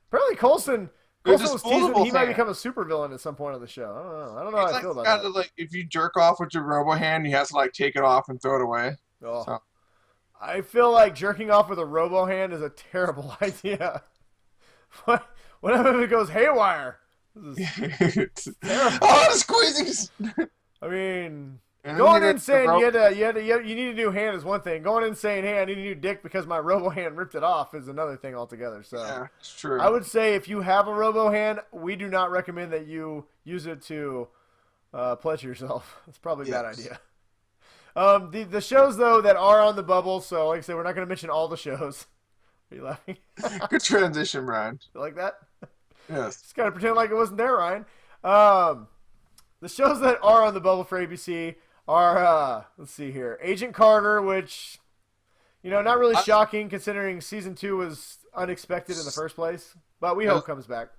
Apparently Coulson was teasing he might become a supervillain at some point on the show. I don't know how I feel about that. Like, if you jerk off with your robo hand, you have to like take it off and throw it away. Oh. So. I feel like jerking off with a robo hand is a terrible idea. What if it goes haywire? This is terrible. Oh, squeezing! I mean, going in saying you need a new hand is one thing. Going in saying, hey, I need a new dick because my robo hand ripped it off is another thing altogether. So yeah, it's true. I would say if you have a robo hand, we do not recommend that you use it to pleasure yourself. It's probably a bad idea. The shows, though, that are on the bubble, so like I said, we're not going to mention all the shows. Are you laughing? Good transition, Ryan. You like that? Yes. Just got to pretend like it wasn't there, Ryan. The shows that are on the bubble for ABC are, let's see here, Agent Carter, which, not really shocking considering Season 2 was unexpected in the first place, but we hope comes back.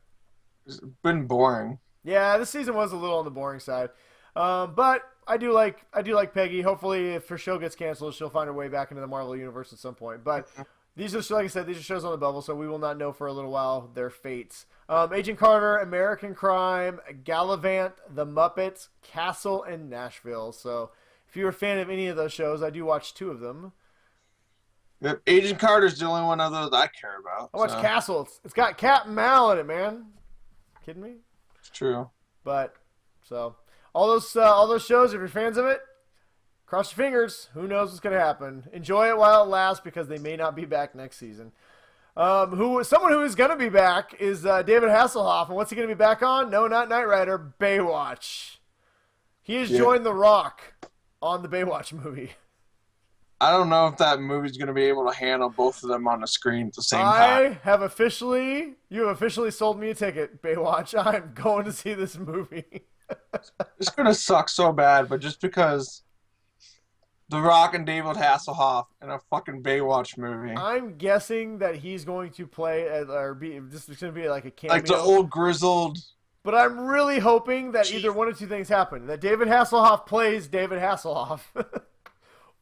It's been boring. Yeah, this season was a little on the boring side. But I do like Peggy. Hopefully, if her show gets canceled, she'll find her way back into the Marvel universe at some point. But these are, like I said, these are shows on the bubble, so we will not know for a little while their fates. Agent Carter, American Crime, Gallivant, The Muppets, Castle, and Nashville. So if you're a fan of any of those shows, I do watch 2 of them. Agent Carter's the only one of those I care about. I watch Castle. It's got Captain Mal in it, man. Kidding me? It's true. But so. All those shows, if you're fans of it, cross your fingers. Who knows what's going to happen? Enjoy it while it lasts because they may not be back next season. Someone who is going to be back is David Hasselhoff. And what's he going to be back on? No, not Knight Rider. Baywatch. He has joined The Rock on the Baywatch movie. I don't know if that movie's going to be able to handle both of them on the screen at the same time. You have officially sold me a ticket, Baywatch. I'm going to see this movie. It's going to suck so bad, but just because The Rock and David Hasselhoff in a fucking Baywatch movie. I'm guessing that he's going to play or be just going to be like a cameo. Like the old grizzled. But I'm really hoping that either one of two things happen: that David Hasselhoff plays David Hasselhoff,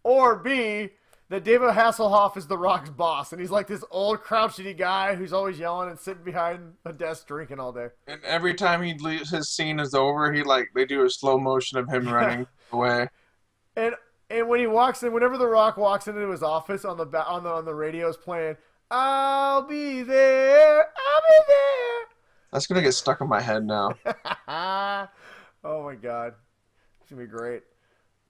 or B, that David Hasselhoff is The Rock's boss, and he's like this old crouchety guy who's always yelling and sitting behind a desk drinking all day. And every time he leaves, his scene is over, they do a slow motion of him running away. And when he walks in, whenever The Rock walks into his office, on the radio is playing, "I'll be there, I'll be there." That's gonna get stuck in my head now. Oh my god, it's gonna be great.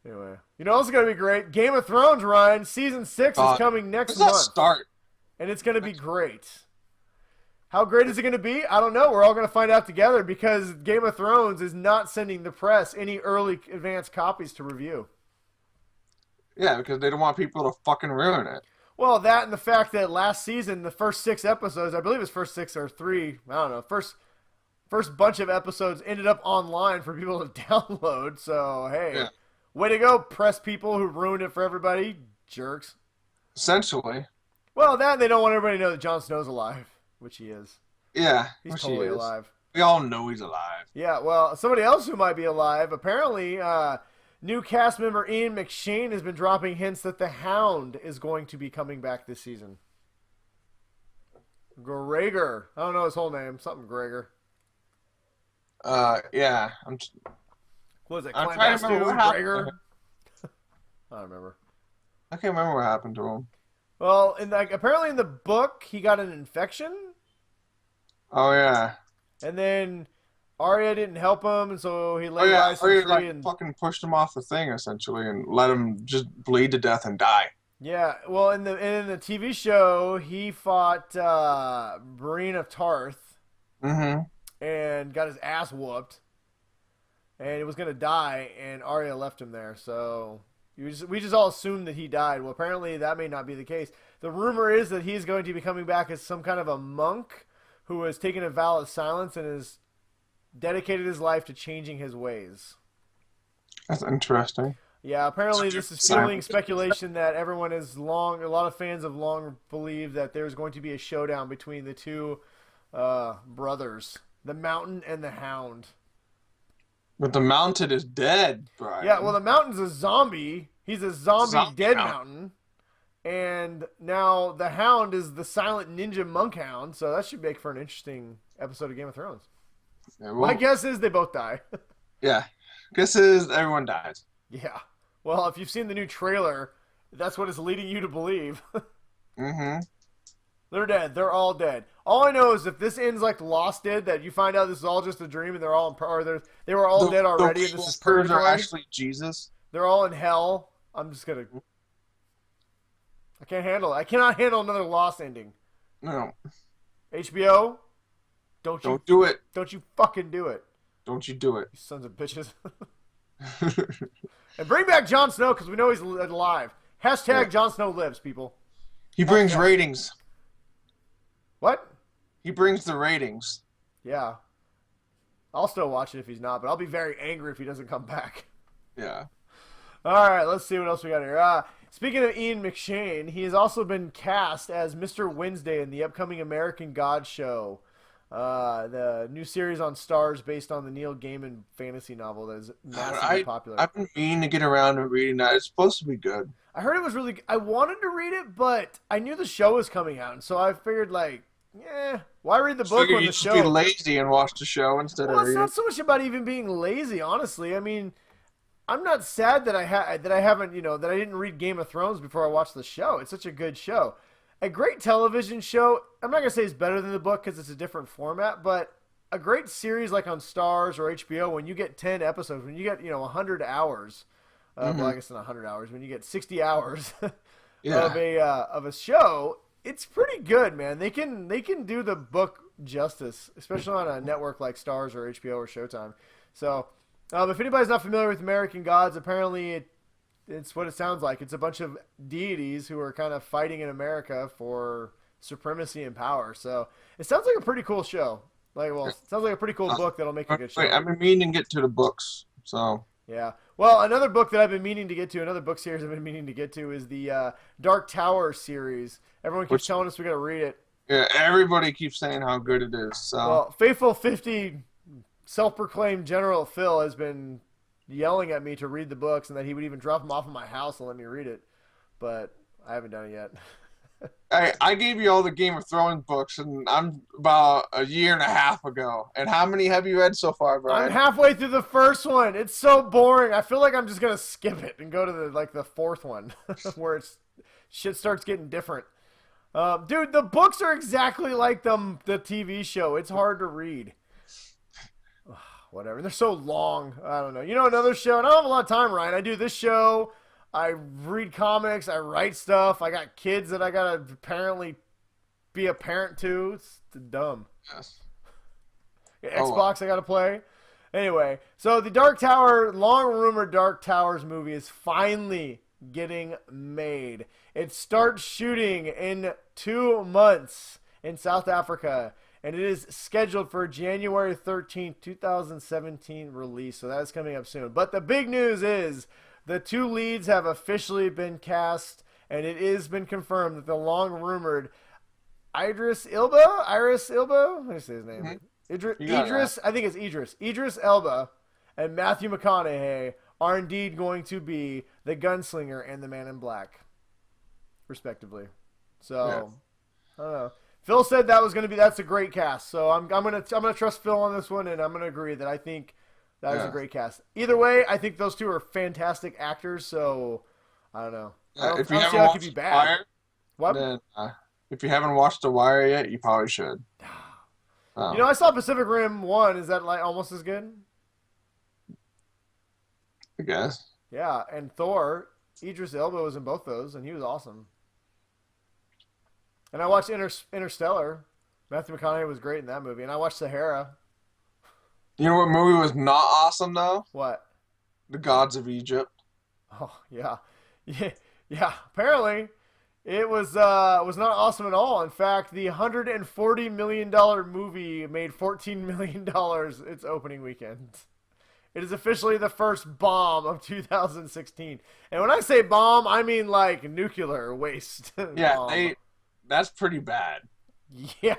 Anyway, you know what's gonna be great? Game of Thrones, Ryan. Season 6 is coming next month. Start. And it's gonna be great. How great is it gonna be? I don't know. We're all gonna find out together because Game of Thrones is not sending the press any early advance copies to review. Yeah, because they don't want people to fucking ruin it. Well, that and the fact that last season, the first 6 episodes, I believe it's first 6 or 3, I don't know, first bunch of episodes ended up online for people to download. So, hey, Yeah. Way to go, press people who ruined it for everybody, jerks. Essentially. Well, that and they don't want everybody to know that Jon Snow's alive, which he is. Yeah, He's which totally he is. alive. We all know he's alive. Yeah, well, somebody else who might be alive, apparently, new cast member Ian McShane has been dropping hints that the Hound is going to be coming back this season. Gregor. I don't know his whole name. Something Gregor. Yeah. What was it? I'm Clint trying to remember Eastwood, what happened. Gregor? I don't remember. I can't remember what happened to him. Well, apparently in the book, he got an infection. Oh, yeah. And then Arya didn't help him, and so he Oh, lay yeah. by some Arya, tree and... fucking pushed him off the thing, essentially, and let him just bleed to death and die. Yeah, well, in the TV show, he fought Brienne of Tarth and got his ass whooped, and he was gonna die, and Arya left him there. So we just all assumed that he died. Well, apparently that may not be the case. The rumor is that he's going to be coming back as some kind of a monk who has taken a vow of silence and has dedicated his life to changing his ways. That's interesting. Yeah, apparently this is fueling speculation that a lot of fans have long believed that there's going to be a showdown between the two brothers, the Mountain and the Hound. But the Mountain is dead, Brian. Yeah, well, the Mountain's a zombie. He's a zombie dead Mountain. mountain. And now the Hound is the silent ninja monk hound, so that should make for an interesting episode of Game of Thrones. Yeah, My guess is they both die. Yeah. Guess is everyone dies. Yeah. Well, if you've seen the new trailer, that's what it's leading you to believe. They're dead. They're all dead. All I know is if this ends like Lost did, that you find out this is all just a dream and they're all they were all dead already, and this is Spurs are purgatory. actually Jesus. They're all in hell. I'm just gonna. I can't handle it. I cannot handle another Lost ending. No. HBO, don't do it. Don't you fucking do it. Don't you do it. You sons of bitches. And bring back Jon Snow because we know he's alive. Hashtag Jon Snow lives, people. He brings ratings. What? He brings the ratings. Yeah. I'll still watch it if he's not, but I'll be very angry if he doesn't come back. Yeah. All right, let's see what else we got here. Speaking of Ian McShane, he has also been cast as Mr. Wednesday in the upcoming American God show. The new series on Stars based on the Neil Gaiman fantasy novel that is massively popular. I've been meaning to get around to reading that. It's supposed to be good. I heard it was really. I wanted to read it, but I knew the show was coming out, and so I figured, like, why read the book when you the should show? be lazy and watch the show instead Well, of it's reading. not so much about even being lazy, honestly. I mean, I'm not sad that I haven't, that I didn't read Game of Thrones before I watched the show. It's such a good show. A great television show, I'm not going to say it's better than the book because it's a different format, but a great series like on Stars or HBO, when you get 10 episodes, when you get, 100 hours, well, I guess not 100 hours, when you get 60 hours of a show, it's pretty good, man. They can do the book justice, especially on a network like Stars or HBO or Showtime. So, if anybody's not familiar with American Gods, apparently it's what it sounds like. It's a bunch of deities who are kind of fighting in America for supremacy and power. So it sounds like a pretty cool show. It sounds like a pretty cool book that'll make a good show. Wait, I've been meaning to get to the books, so. Yeah. Well, another book that I've been meaning to get to, another book series I've been meaning to get to is the Dark Tower series. Everyone keeps telling us we got to read it. Yeah, everybody keeps saying how good it is. So. Well, Faithful 50, self-proclaimed General Phil, has been yelling at me to read the books and that he would even drop them off at my house and let me read it. But I haven't done it yet. I gave you all the Game of Thrones books, and I'm about a year and a half ago. And how many have you read so far, Brian? I'm halfway through the first one. It's so boring. I feel like I'm just gonna skip it and go to the fourth one, where shit starts getting different. Dude, the books are exactly like the TV show. It's hard to read. Whatever. They're so long. I don't know. You know, another show, and I don't have a lot of time, Ryan. I do this show. I read comics. I write stuff. I got kids that I gotta apparently be a parent to. It's dumb. Yes. Xbox I gotta play. Anyway, so the Dark Tower, long-rumored Dark Towers movie is finally getting made. It starts shooting in 2 months in South Africa, and it is scheduled for January 13th, 2017 release. So that is coming up soon. But the big news is the 2 leads have officially been cast, and it has been confirmed that the long-rumored Idris Elba? Let me say his name. Mm-hmm. Idris, I think it's Idris Elba and Matthew McConaughey are indeed going to be the gunslinger and the Man in Black, respectively. So, yes. I don't know. Phil said that's a great cast. So I'm gonna trust Phil on this one, and I'm gonna agree that I think that is a great cast. Either way, I think those 2 are fantastic actors. So I don't know. I don't see how it could be bad. What? Then, if you haven't watched The Wire yet, you probably should. You know, I saw Pacific Rim 1. Is that like almost as good? I guess. Yeah, and Thor, Idris Elba was in both those, and he was awesome. And I watched Interstellar. Matthew McConaughey was great in that movie. And I watched Sahara. You know what movie was not awesome, though? What? The Gods of Egypt. Oh, yeah. Yeah. Apparently, it was not awesome at all. In fact, the $140 million movie made $14 million its opening weekend. It is officially the first bomb of 2016. And when I say bomb, I mean like nuclear waste. Yeah, that's pretty bad. Yeah,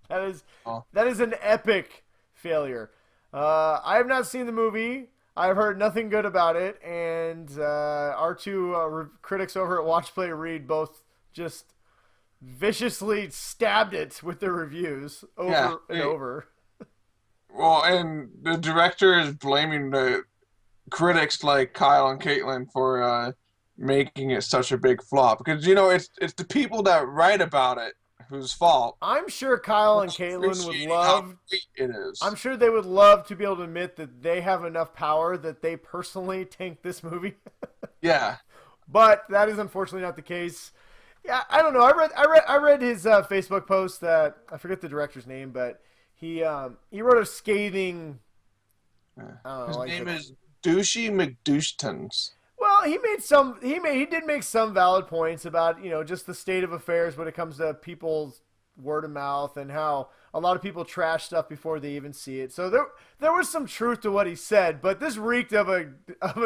that is an epic failure. I have not seen the movie. I've heard nothing good about it, and our 2 critics over at Watch Play Read both just viciously stabbed it with their reviews over and over. Well, and the director is blaming the critics like Kyle and Caitlin for making it such a big flop, because you know it's the people that write about it whose fault. I'm sure Kyle and Caitlin would love. It is. I'm sure they would love to be able to admit that they have enough power that they personally tanked this movie. Yeah, but that is unfortunately not the case. Yeah, I don't know. I read his Facebook post that I forget the director's name, but he wrote a scathing. His name is Douchey McDouchtons. Well, he did make some valid points about, you know, just the state of affairs when it comes to people's word of mouth and how a lot of people trash stuff before they even see it. So there was some truth to what he said, but this reeked of a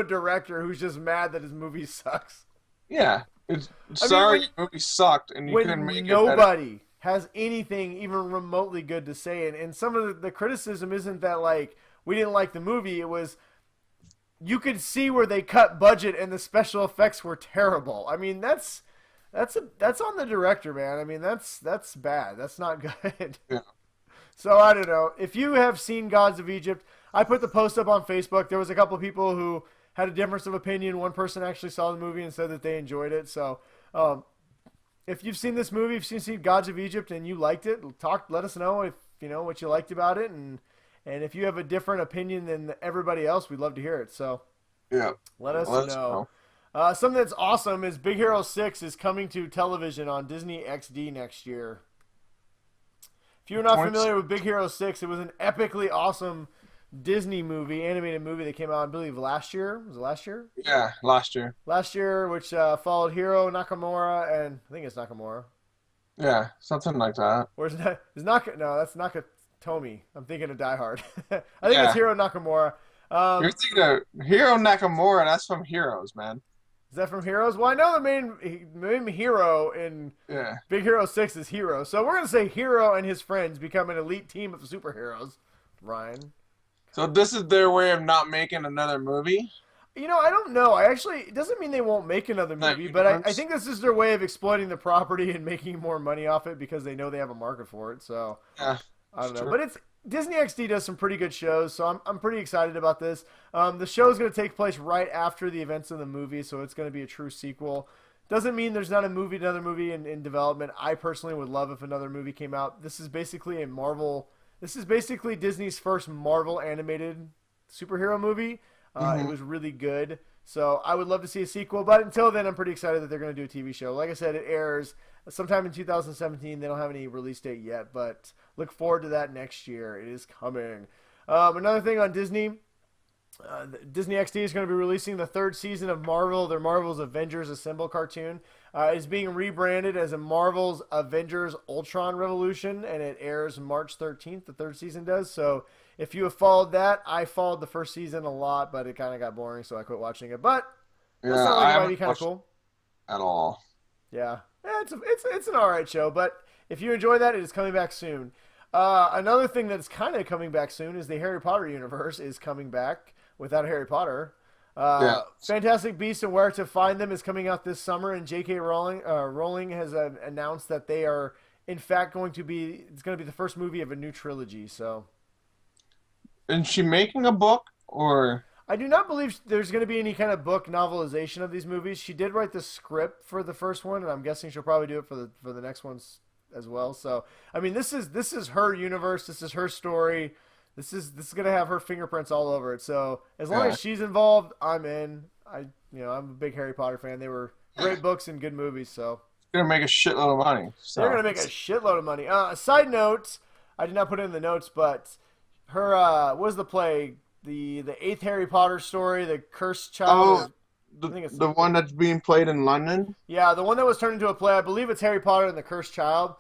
director who's just mad that his movie sucks. Yeah, your movie sucked and you couldn't make it better. Nobody has anything even remotely good to say, and some of the criticism isn't that like we didn't like the movie. It was you could see where they cut budget and the special effects were terrible. I mean, that's on the director, man. I mean, that's bad. That's not good. Yeah. So I don't know. If you have seen Gods of Egypt, I put the post up on Facebook. There was a couple of people who had a difference of opinion. One person actually saw the movie and said that they enjoyed it. So if you've seen this movie, if you've seen Gods of Egypt and you liked it, let us know if you know what you liked about it, and if you have a different opinion than everybody else, we'd love to hear it. So yeah, let us know. Something that's awesome is Big Hero 6 is coming to television on Disney XD next year. If you're not familiar with Big Hero 6, it was an epically awesome Disney movie, animated movie that came out, I believe, last year. Was it last year? Yeah, last year. Last year, which followed Hiro Nakamura, and I think it's Nakamura. Yeah, something like that. Or no, that's Nakatomi. I'm thinking of Die Hard. I think it's Hiro Nakamura. You're thinking of Hiro Nakamura. That's from Heroes, man. Is that from Heroes? Well, I know the main hero in Yeah. Big Hero 6 is Hero. So we're going to say Hero and his friends become an elite team of superheroes. Ryan. So this is their way of not making another movie? I don't know. It doesn't mean they won't make another That movie, but I universe? think this is their way of exploiting the property and making more money off it because they know they have a market for it. So Yeah. I don't know. True. But it's Disney XD does some pretty good shows, so I'm pretty excited about this. The show is going to take place right after the events of the movie, so it's going to be a true sequel. Doesn't mean there's not another movie in development. I personally would love if another movie came out. This is basically Disney's first Marvel animated superhero movie. It was really good. So I would love to see a sequel, but until then, I'm pretty excited that they're going to do a TV show. Like I said, it airs sometime in 2017. They don't have any release date yet, but look forward to that next year. It is coming. Another thing on Disney, Disney XD is going to be releasing the third season of their Marvel's Avengers Assemble cartoon. It's being rebranded as a Marvel's Avengers Ultron Revolution, and it airs March 13th. The third season does. So if you have followed that, I followed the first season a lot, but it kind of got boring, so I quit watching it. But Yeah, that sounds I like it might haven't be kind of watched cool. at all. Yeah, it's an alright show, but if you enjoy that, it is coming back soon. Another thing that's kind of coming back soon is the Harry Potter universe is coming back without Harry Potter. Yeah. Fantastic Beasts and Where to Find Them is coming out this summer, and J.K. Rowling has announced that they are, in fact, it's going to be the first movie of a new trilogy. So Is she making a book or? I do not believe there's going to be any kind of book novelization of these movies. She did write the script for the first one, and I'm guessing she'll probably do it for the next ones as well. So I mean, this is her universe. This is her story. This is going to have her fingerprints all over it. So as long as she's involved, I'm in. I'm a big Harry Potter fan. They were great books and good movies. So Gonna make a shitload of money. So. they're going to make a shitload of money. Side note, I did not put it in the notes, but her what was the play? The eighth Harry Potter story, the Cursed Child. Oh, I think it's the one that's being played in London. Yeah, the one that was turned into a play. I believe it's Harry Potter and the Cursed Child.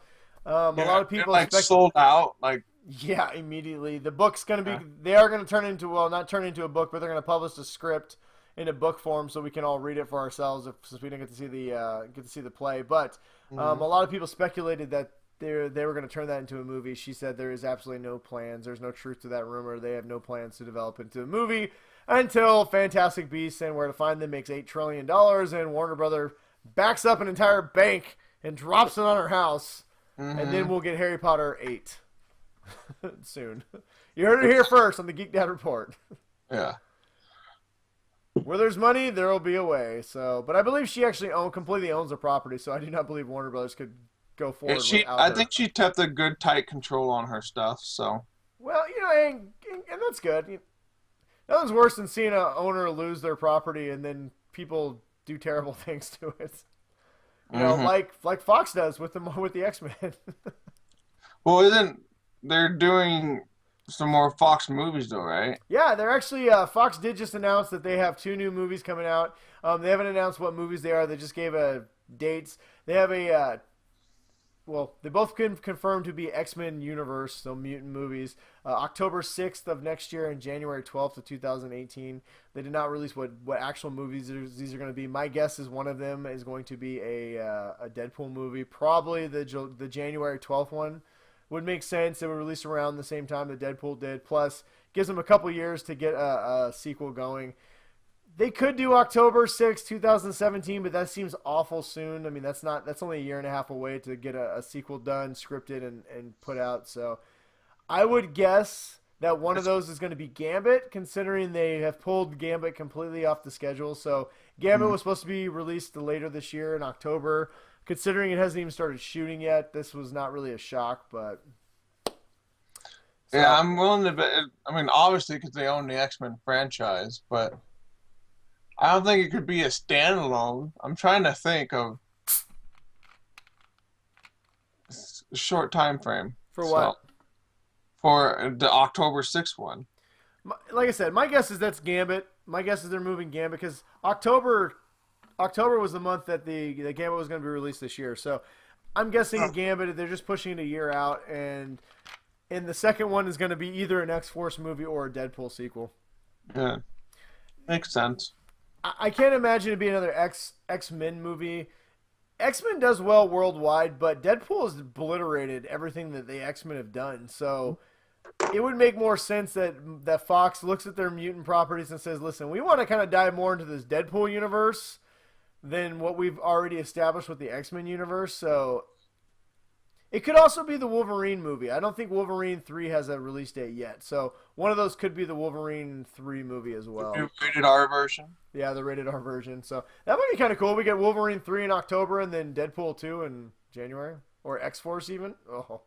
A lot of people expect sold out. Like yeah, immediately. The book's going to be. They are going to turn into not turn into a book, but they're going to publish the script in a book form so we can all read it for ourselves. Since we didn't get to see the play, but a lot of people speculated that they were going to turn that into a movie. She said there is absolutely no plans. There's no truth to that rumor. They have no plans to develop into a movie until Fantastic Beasts and Where to Find Them makes $8 trillion and Warner Brother backs up an entire bank and drops it on her house, and then we'll get Harry Potter 8 soon. You heard it here first on the Geek Dad Report. yeah. Where there's money, there will be a way. So, but I believe she actually completely owns the property, so I do not believe Warner Brothers could go forward without I her. think she kept a good tight control on her stuff. So Well, and that's good. Nothing's worse than seeing an owner lose their property and then people do terrible things to it. Like Fox does with the X-Men. well, they're doing some more Fox movies though, right? Yeah, they're actually Fox did just announce that they have 2 new movies coming out. They haven't announced what movies they are. They just gave dates. They have they both confirmed to be X-Men universe, so mutant movies. October 6th of next year and January 12th of 2018. They did not release what actual movies these are going to be. My guess is one of them is going to be a Deadpool movie. Probably the January 12th one would make sense. It would release around the same time that Deadpool did. Plus, gives them a couple years to get a sequel going. They could do October 6th, 2017, but that seems awful soon. I mean, that's only a year and a half away to get a sequel done, scripted, and put out. So I would guess that one of those is going to be Gambit, considering they have pulled Gambit completely off the schedule. So Gambit was supposed to be released later this year in October. Considering it hasn't even started shooting yet, this was not really a shock, but... Yeah, I'm willing to bet. I mean, obviously, because they own the X-Men franchise, but I don't think it could be a standalone. I'm trying to think of a short time frame. For what? For the October 6th one. Like I said, my guess is that's Gambit. My guess is they're moving Gambit because October was the month that the Gambit was going to be released this year. So I'm guessing Gambit, they're just pushing it a year out, and the second one is going to be either an X-Force movie or a Deadpool sequel. Yeah, makes sense. I can't imagine it being another X-Men movie. X-Men does well worldwide, but Deadpool has obliterated everything that the X-Men have done. So it would make more sense that Fox looks at their mutant properties and says, "Listen, we want to kind of dive more into this Deadpool universe than what we've already established with the X-Men universe." So it could also be the Wolverine movie. I don't think Wolverine 3 has a release date yet. So one of those could be the Wolverine 3 movie as well. New rated R version. Yeah, the rated R version. So that might be kind of cool. We get Wolverine 3 in October and then Deadpool 2 in January. Or X-Force even. Oh.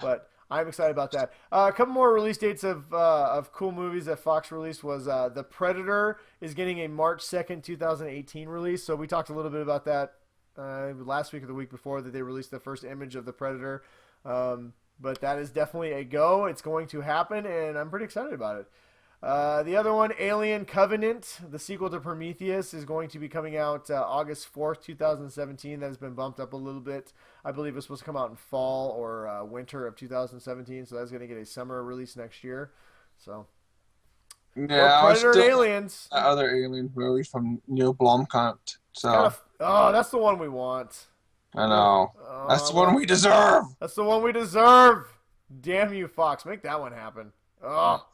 But I'm excited about that. A couple more release dates of cool movies that Fox released was The Predator is getting a March 2nd, 2018 release. So we talked a little bit about that last week or the week before that they released the first image of The Predator. But that is definitely a go. It's going to happen, and I'm pretty excited about it. The other one, Alien Covenant, the sequel to Prometheus, is going to be coming out August 4th, 2017. That has been bumped up a little bit. I believe it's supposed to come out in fall or winter of 2017, so that's going to get a summer release next year. So, Yeah, Predator and Aliens. Other Alien movies from Neil Blomkamp. So that's the one we want. I know. That's the one we deserve. That's the one we deserve. Damn you, Fox. Make that one happen. Oh.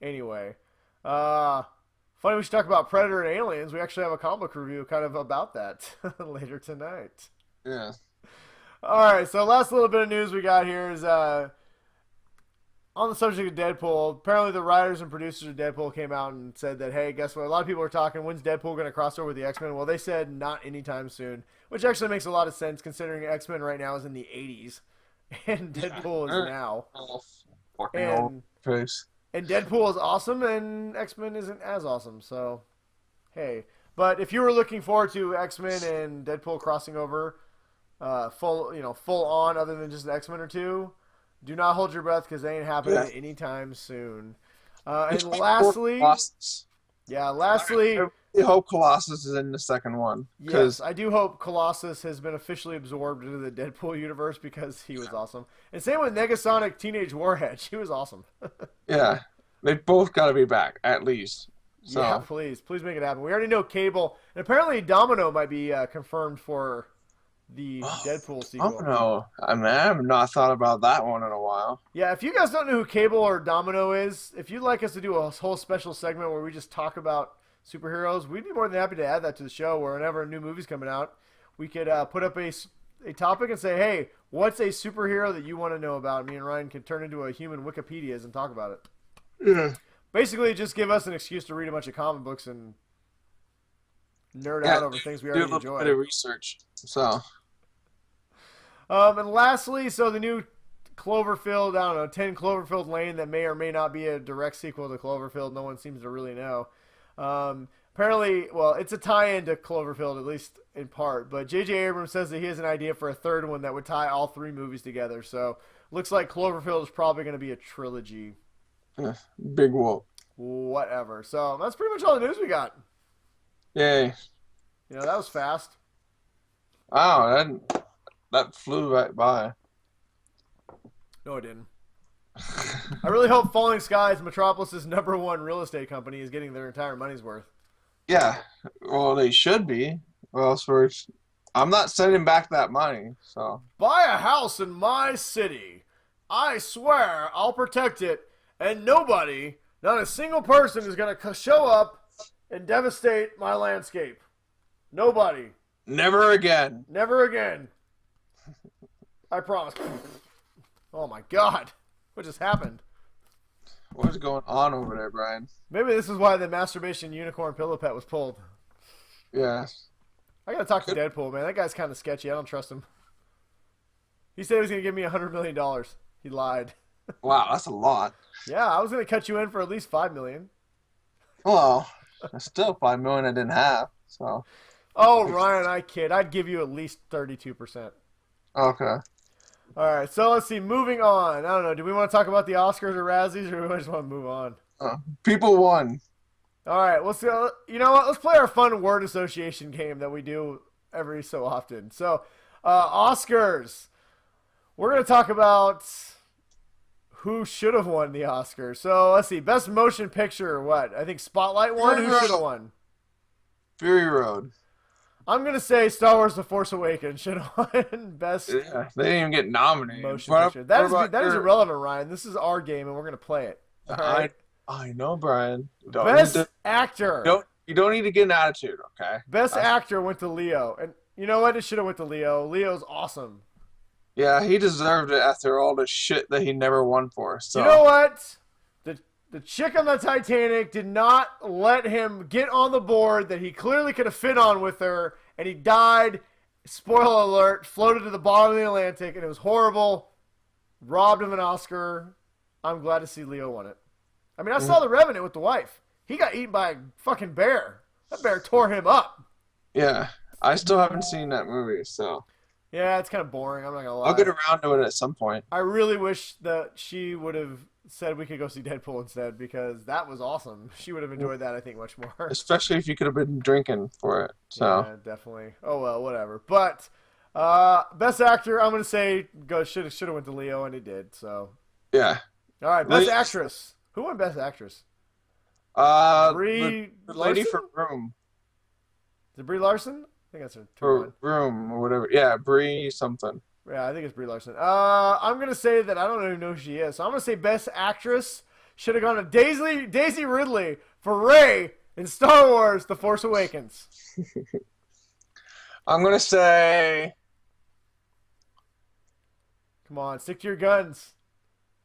Anyway. Funny we should talk about Predator and Aliens. We actually have a comic book review kind of about that later tonight. Yeah. Alright, so last little bit of news we got here is on the subject of Deadpool. Apparently the writers and producers of Deadpool came out and said that, hey, guess what? A lot of people are talking, when's Deadpool going to cross over with the X-Men? Well, they said not anytime soon, which actually makes a lot of sense considering X-Men right now is in the 80s and Deadpool is now. Fucking old face. And Deadpool is awesome and X-Men isn't as awesome, so hey. But if you were looking forward to X-Men and Deadpool crossing over full on other than just an X-Men or two, do not hold your breath because they ain't happening anytime soon. And lastly, I hope Colossus is in the second one. Yes, I do hope Colossus has been officially absorbed into the Deadpool universe because he was awesome. And same with Negasonic Teenage Warhead. She was awesome. Yeah, they both got to be back at least. So. Yeah, please make it happen. We already know Cable, and apparently Domino might be confirmed for the Deadpool sequel. Domino. I mean, I have not thought about that one in a while. Yeah, if you guys don't know who Cable or Domino is, if you'd like us to do a whole special segment where we just talk about superheroes, we'd be more than happy to add that to the show. Where whenever a new movie's coming out, we could put up a topic and say, hey, what's a superhero that you want to know about? Me and Ryan could turn into a human Wikipedias and talk about it. Yeah. Basically, just give us an excuse to read a bunch of comic books and nerd out over things we already enjoy. Do a little bit of research. So. And lastly, so the new Cloverfield, 10 Cloverfield Lane that may or may not be a direct sequel to Cloverfield. No one seems to really know. Apparently, well, it's a tie-in to Cloverfield, at least in part. But J.J. Abrams says that he has an idea for a third one that would tie all three movies together. So looks like Cloverfield is probably going to be a trilogy. Big whoop. Whatever. So that's pretty much all the news we got. Yay. That was fast. Wow, that flew right by. No, it didn't. I really hope Falling Skies, Metropolis's #1 real estate company, is getting their entire money's worth. Yeah, well, they should be. Well, I'm not sending back that money, so. Buy a house in my city. I swear I'll protect it, and nobody, not a single person, is going to show up and devastate my landscape. Nobody. Never again. Never again. I promise. Oh my God. What just happened? What's going on over there, Brian? Maybe this is why the masturbation unicorn pillow pet was pulled. Yeah. I gotta talk to Deadpool, man. That guy's kind of sketchy. I don't trust him. He said he was gonna give me $100 million. He lied. Wow, that's a lot. Yeah, I was gonna cut you in for at least $5 million. Well, that's still $5 million I didn't have. So. Oh, Ryan, I kid. I'd give you at least 32%. Okay. All right, so let's see. Moving on. I don't know. Do we want to talk about the Oscars or Razzies, or do we just want to move on? People won. All right. Well, so, you know what? Let's play our fun word association game that we do every so often. So, Oscars. We're going to talk about who should have won the Oscar. So let's see. Best motion picture, what? I think Spotlight won. Who should have won? Fury Road. I'm going to say Star Wars The Force Awakens should have won Best Yeah, they didn't even get nominated. Motion Picture. That is irrelevant, Ryan. This is our game, and we're going to play it. All right? I know, Brian. Best Actor. You don't need to get an attitude, okay? Best Actor went to Leo. And you know what? It should have went to Leo. Leo's awesome. Yeah, he deserved it after all the shit that he never won for. So. You know what? The chick on the Titanic did not let him get on the board that he clearly could have fit on with her, and he died. Spoiler alert, floated to the bottom of the Atlantic, and it was horrible. Robbed of an Oscar. I'm glad to see Leo won it. I mean, I saw The Revenant with the wife. He got eaten by a fucking bear. That bear tore him up. Yeah, I still haven't seen that movie, so. Yeah, it's kind of boring. I'm not gonna lie. I'll get around to it at some point. I really wish that she would have said we could go see Deadpool instead, because that was awesome. She would have enjoyed that, I think, much more. Especially if you could have been drinking for it. So. Yeah, definitely. Oh well, whatever. But best actor, I'm gonna say should have went to Leo, and he did. So. Yeah. All right, best actress. Who won best actress? The lady from Room. Is it Brie Larson? I think that's her. Or Room or whatever. Yeah, Brie something. Yeah, I think it's Brie Larson. I'm gonna say that I don't even know who she is. So I'm gonna say best actress should have gone to Daisy Ridley for Rey in Star Wars: The Force Awakens. I'm gonna say. Come on, stick to your guns.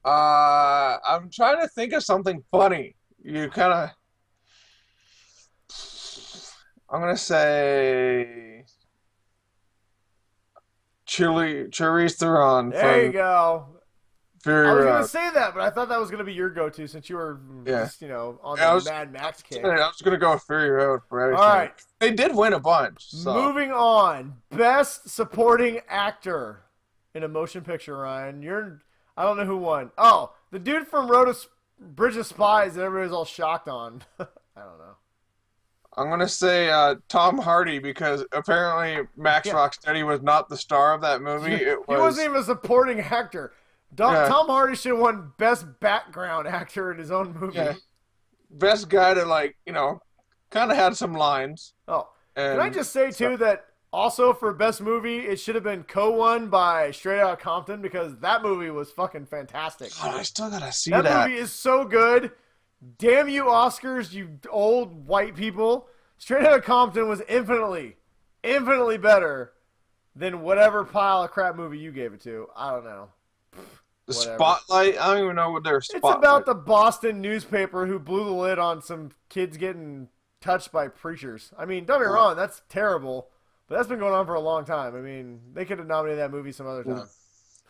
I'm trying to think of something funny. You kind of. I'm gonna say. Charlize Theron. There you go. Fury I was Road. going to say that, but I thought that was going to be your go-to since you were just, on the Mad Max kick. I was going to go with Fury Road for everything. All right. They did win a bunch. So. Moving on. Best Supporting Actor in a Motion Picture, Ryan. I don't know who won. Oh, the dude from Bridge of Spies that everybody's all shocked on. I don't know. I'm going to say Tom Hardy, because apparently Max Rocksteady was not the star of that movie. He wasn't even a supporting actor. Tom Hardy should have won Best Background Actor in his own movie. Yeah. Best guy to, kind of had some lines. Oh, can I just say, too, that also for Best Movie, it should have been co-won by Straight Outta Compton, because that movie was fucking fantastic. God, I still got to see that. That movie is so good. Damn you, Oscars, you old white people. Straight Outta Compton was infinitely better than whatever pile of crap movie you gave it to. I don't know. The Spotlight? I don't even know what their Spotlight. It's about the Boston newspaper who blew the lid on some kids getting touched by preachers. I mean, don't get me wrong, that's terrible, but that's been going on for a long time. I mean, they could have nominated that movie some other time.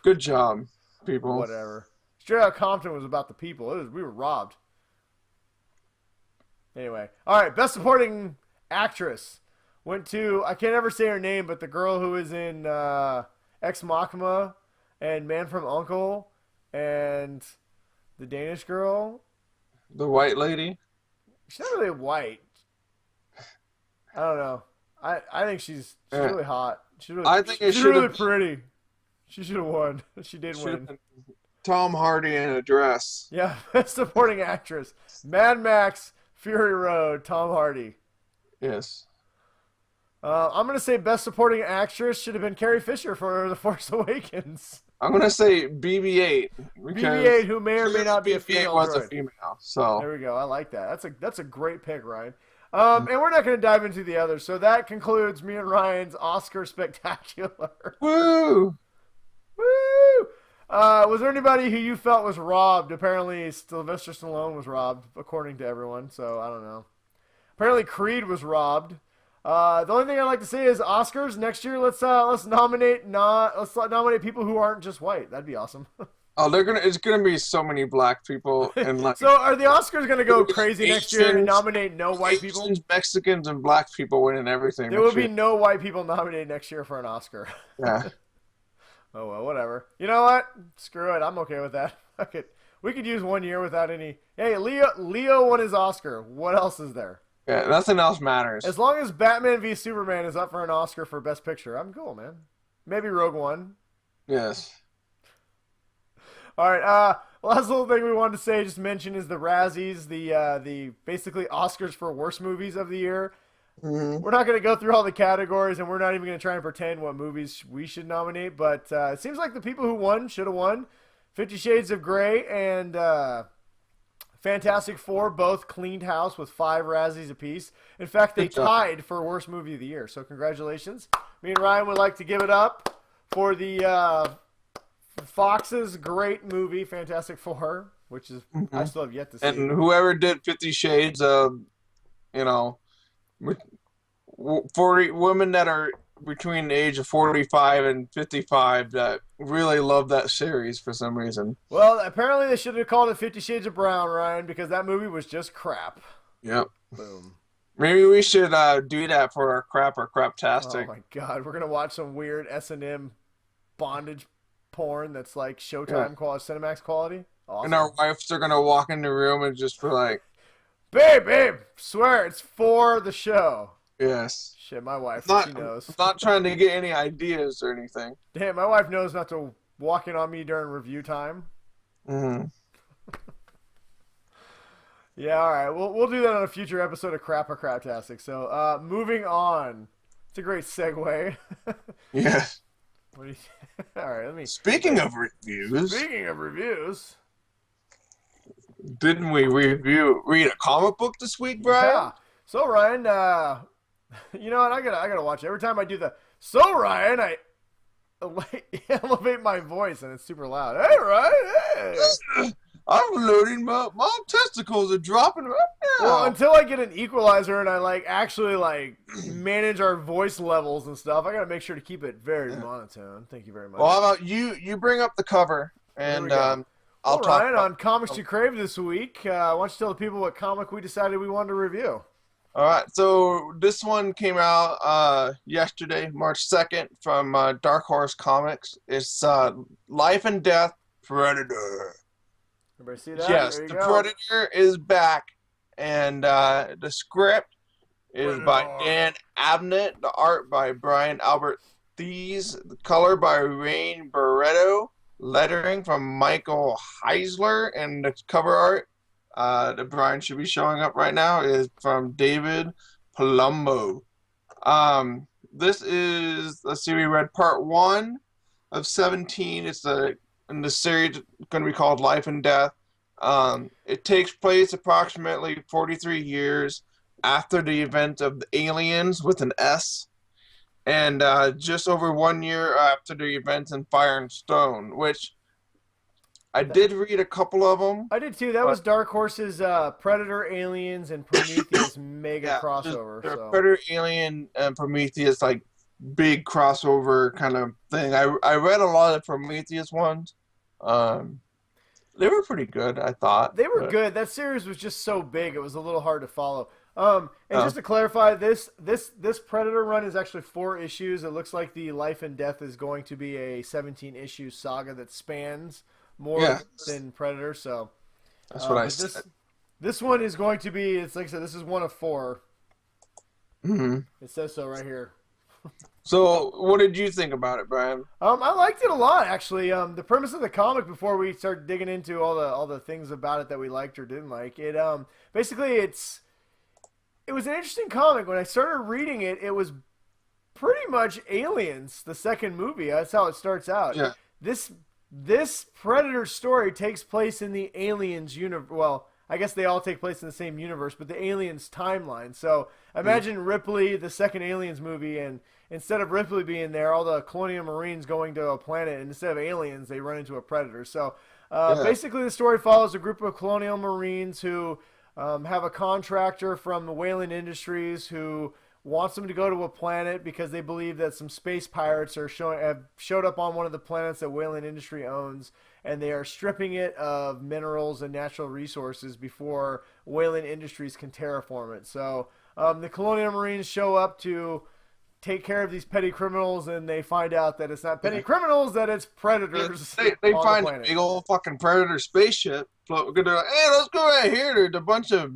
Good job, people. Whatever. Straight Outta Compton was about the people. We were robbed. Anyway. All right, Best Supporting Actress went to, I can't ever say her name, but the girl who is in Ex Machina and Man from U.N.C.L.E. and the Danish girl. The white lady? She's not really white. I don't know. I think she's really hot. She's really pretty. She should have won. She did win. Tom Hardy in a dress. Yeah, Best Supporting Actress. Mad Max, Fury Road, Tom Hardy. Yes. I'm going to say Best Supporting Actress should have been Carrie Fisher for The Force Awakens. I'm going to say BB-8. BB-8, who may or may not be a female. Was a female, so. There we go. I like that. That's a great pick, Ryan. And we're not going to dive into the others, so that concludes me and Ryan's Oscar Spectacular. Woo! Woo! Was there anybody who you felt was robbed? Apparently, Sylvester Stallone was robbed, according to everyone. So I don't know. Apparently, Creed was robbed. The only thing I'd like to say is Oscars next year. Let's nominate people who aren't just white. That'd be awesome. Oh, it's gonna be so many black people and So are the Oscars gonna go crazy next year and nominate no white people? Mexicans and black people winning everything. There will be no white people nominated next year for an Oscar. Yeah. Oh well, whatever. You know what? Screw it. I'm okay with that. We could use 1 year without any. Hey, Leo won his Oscar. What else is there? Yeah, nothing else matters. As long as Batman v Superman is up for an Oscar for Best Picture, I'm cool, man. Maybe Rogue One. Yes. All right. Last little thing we wanted to say, just mention, is the Razzies, the basically Oscars for worst movies of the year. Mhm. We're not going to go through all the categories, and we're not even going to try and pretend what movies we should nominate. But it seems like the people who won should have won. 50 Shades of Grey and Fantastic Four both cleaned house with 5 Razzies apiece. In fact, they Good job. tied for worst movie of the year. So congratulations. Me and Ryan would like to give it up for the Fox's great movie, Fantastic Four, which is I still have yet to see. And whoever did 50 Shades of, 40 women that are between the age of 45 and 55 that really love that series for some reason. Well, apparently they should have called it 50 Shades of Brown, Ryan, because that movie was just crap. Yep. Boom. Maybe we should do that for our Oh craptastic. my God, we're gonna watch some weird S&M bondage porn that's like Showtime quality, Cinemax quality. Awesome. And our wives are gonna walk in the room and just be like, babe, swear it's for the show. yes. Shit, my wife, Not, she knows. not trying to get any ideas or anything. Damn, my wife knows not to walk in on me during review time. Mm-hmm. Yeah, all right. We'll do that on a future episode of Crap or Craptastic. So, moving on. It's a great segue. Yes. What do you all right, let me. Speaking of reviews, Speaking of reviews, didn't we read a comic book this week, Brian? yeah. So Ryan, you know what? I gotta watch it. Every time I do the so Ryan, I elevate my voice and it's super loud. Hey Ryan, hey. I'm loading my testicles are dropping right now. Well, until I get an equalizer and I actually manage our voice levels and stuff, I gotta make sure to keep it very monotone. Thank you very much. Well, how about you bring up the cover and we go. I'll Well, talk Ryan, about- on Comics You Crave this week, why don't you tell the people what comic we decided we wanted to review? All right, so this one came out yesterday, March 2nd, from Dark Horse Comics. It's Life and Death Predator. Everybody see that? Yes, There you the go. Predator is back, and the script is by Predator. Dan Abnett, the art by Brian Albert Thies, the color by Rain Barretto, lettering from Michael Heisler, and the cover art that Brian should be showing up right now is from David Palumbo. This is, let's see, we read part 1 of 17. It's in the series going to be called Life and Death. It takes place approximately 43 years after the event of the Aliens with an S, and just over 1 year after the events in Fire and Stone, which I did read a couple of them. I did too. That was Dark Horse's Predator, Aliens, and Prometheus mega crossover. The So. Predator, Alien, and Prometheus, big crossover kind of thing. I read a lot of the Prometheus ones. They were pretty good, I thought. They were but- good. That series was just so big; it was a little hard to follow. And just to clarify, this Predator run is actually 4 issues. It looks like the Life and Death is going to be a 17-issue saga that spans more than Predator. So That's what I said. This one is going to be. It's like I said. This is one of 4. Hmm. It says so right here. So, what did you think about it, Brian? I liked it a lot, actually. The premise of the comic, before we start digging into all the things about it that we liked or didn't like, it basically it was an interesting comic. When I started reading it, it was pretty much Aliens, the second movie. That's how it starts out. Yeah. This Predator story takes place in the Aliens universe. Well, I guess they all take place in the same universe, but the Aliens timeline. So imagine Ripley, the second Aliens movie, and instead of Ripley being there, all the Colonial Marines going to a planet, and instead of aliens, they run into a Predator. So basically the story follows a group of Colonial Marines who have a contractor from the Whaling Industries who wants them to go to a planet because they believe that some space pirates have showed up on one of the planets that Whaling Industry owns, and they are stripping it of minerals and natural resources before Whaling Industries can terraform it. So the Colonial Marines show up to take care of these petty criminals, and they find out that it's not petty criminals, that it's predators. They on find the a planet. big old fucking Predator spaceship. We're gonna, hey, let's go right here. There's a bunch of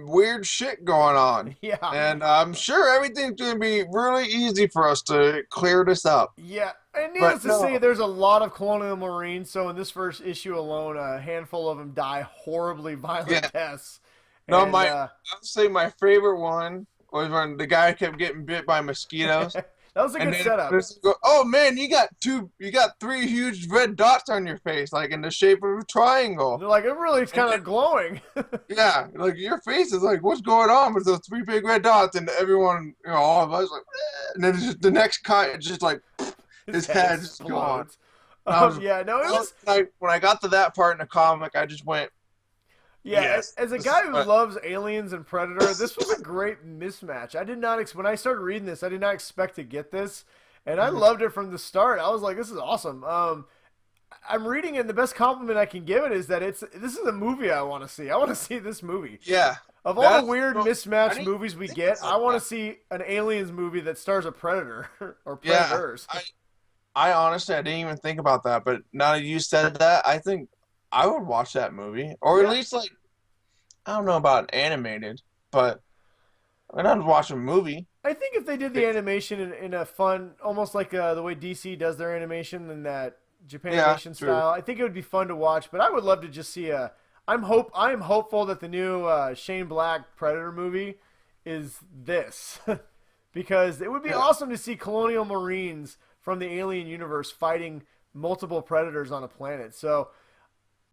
weird shit going on. Yeah. And I'm sure everything's going to be really easy for us to clear this up. Yeah, And needless But to no, say, there's a lot of colonial marines. So in this first issue alone, a handful of them die horribly violent yeah, deaths. no, And I would say my favorite one was when the guy kept getting bit by mosquitoes. that was a And good then setup. just go, oh man, you got three huge red dots on your face, like in the shape of a And triangle. they're like, it really is And kind then, of glowing. yeah, like your face is like, what's going on with those three big red dots? And everyone, all of us, like, eh. And then it's just, the next cut, it's just like His his head head's gone. explodes. And I was, Yeah, no, it was. when I got to that part in the comic, I just went, Yeah, yes, as a this guy is who what. loves Aliens and Predator, this was a great mismatch. I did not when I started reading this, I did not expect to get this, and I loved it from the start. I was like, this is awesome. I'm reading it, and the best compliment I can give it is that this is a movie I want to see. I want to see this movie. Yeah, Of all the that's weird I mismatched didn't movies we think get, I about want to that. see an Aliens movie that stars a Predator or Yeah, Predators. I honestly I didn't even think about that, but now that you said that, I think I would watch that movie, or at Yeah, least like I don't know about animated, but I'd watch a movie. I think if they did the animation in a fun, almost like the way DC does their animation in that Yeah, Japanimation true. style, I think it would be fun to watch. But I would love to just see a. I am hopeful that the new Shane Black Predator movie is this, because it would be Yeah. awesome to see colonial marines from the alien universe fighting multiple predators on a planet. So,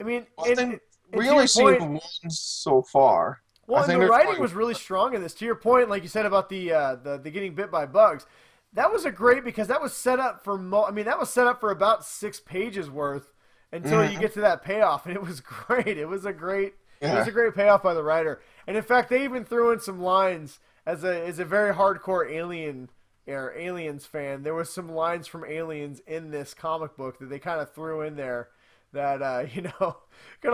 I mean, Well, I think and we to only your seen point, one so far. well, I and think the there's writing like was really strong in this. To your point, like you said about the getting bit by bugs, that was a great because that was set up for. I mean, that was set up for about 6 pages worth until you Mhm. get to that payoff, and it was great. It was Yeah. a great payoff by the writer. And in fact, they even threw in some lines as a very hardcore Aliens fan. There was some lines from Aliens in this comic book that they kind of threw in there that kind of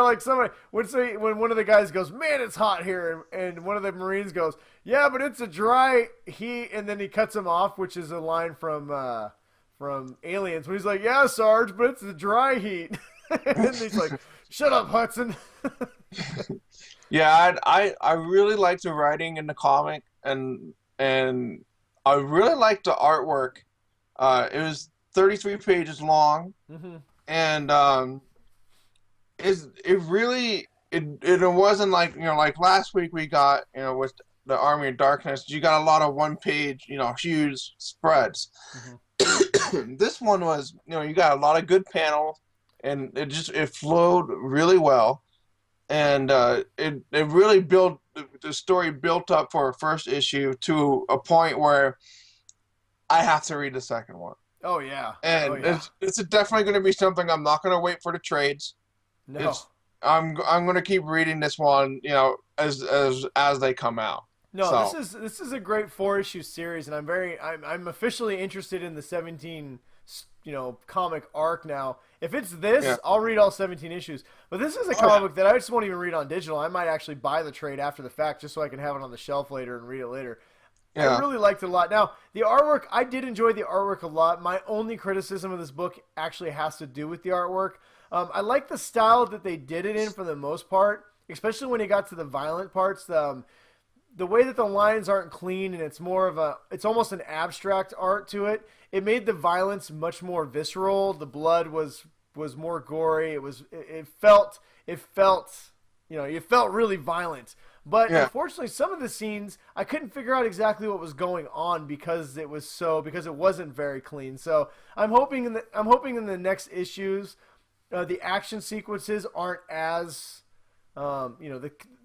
like somebody would say when one of the guys goes, "Man, it's hot here," and one of the Marines goes, "Yeah, but it's a dry heat," and then he cuts him off, which is a line from Aliens when he's like, "Yeah, Sarge, but it's the dry heat," and he's like, "Shut up, Hudson." Yeah, I really liked the writing in the comic, and I really liked the artwork. It was 33 pages long, hmm and it really it wasn't like like last week we got with the Army of Darkness, you got a lot of one page huge spreads. hmm This one was you got a lot of good panels, and it flowed really well, and it really built the story built up for a first issue to a point where I have to read the second one. Oh yeah. Oh And yeah. it's definitely going to be something I'm not going to wait for the trades. No. It's I'm going to keep reading this one, as they come out. No, So this is a great 4 issue series, and I'm officially interested in the 17 comic arc now. If it's this, yeah, I'll read all 17 issues. But this is a oh comic yeah, book that I just won't even read on digital. I might actually buy the trade after the fact just so I can have it on the shelf later and read it later. I yeah, really liked it a lot. Now, the artwork, I did enjoy the artwork a lot. My only criticism of this book actually has to do with the artwork. I like the style that they did it in for the most part, especially when it got to the violent parts. The way that the lines aren't clean and it's almost an abstract art to it. It made the violence much more visceral. The blood was more gory. It felt it felt really violent. But yeah. unfortunately, some of the scenes I couldn't figure out exactly what was going on because it wasn't very clean. So I'm hoping in the next issues, the action sequences aren't as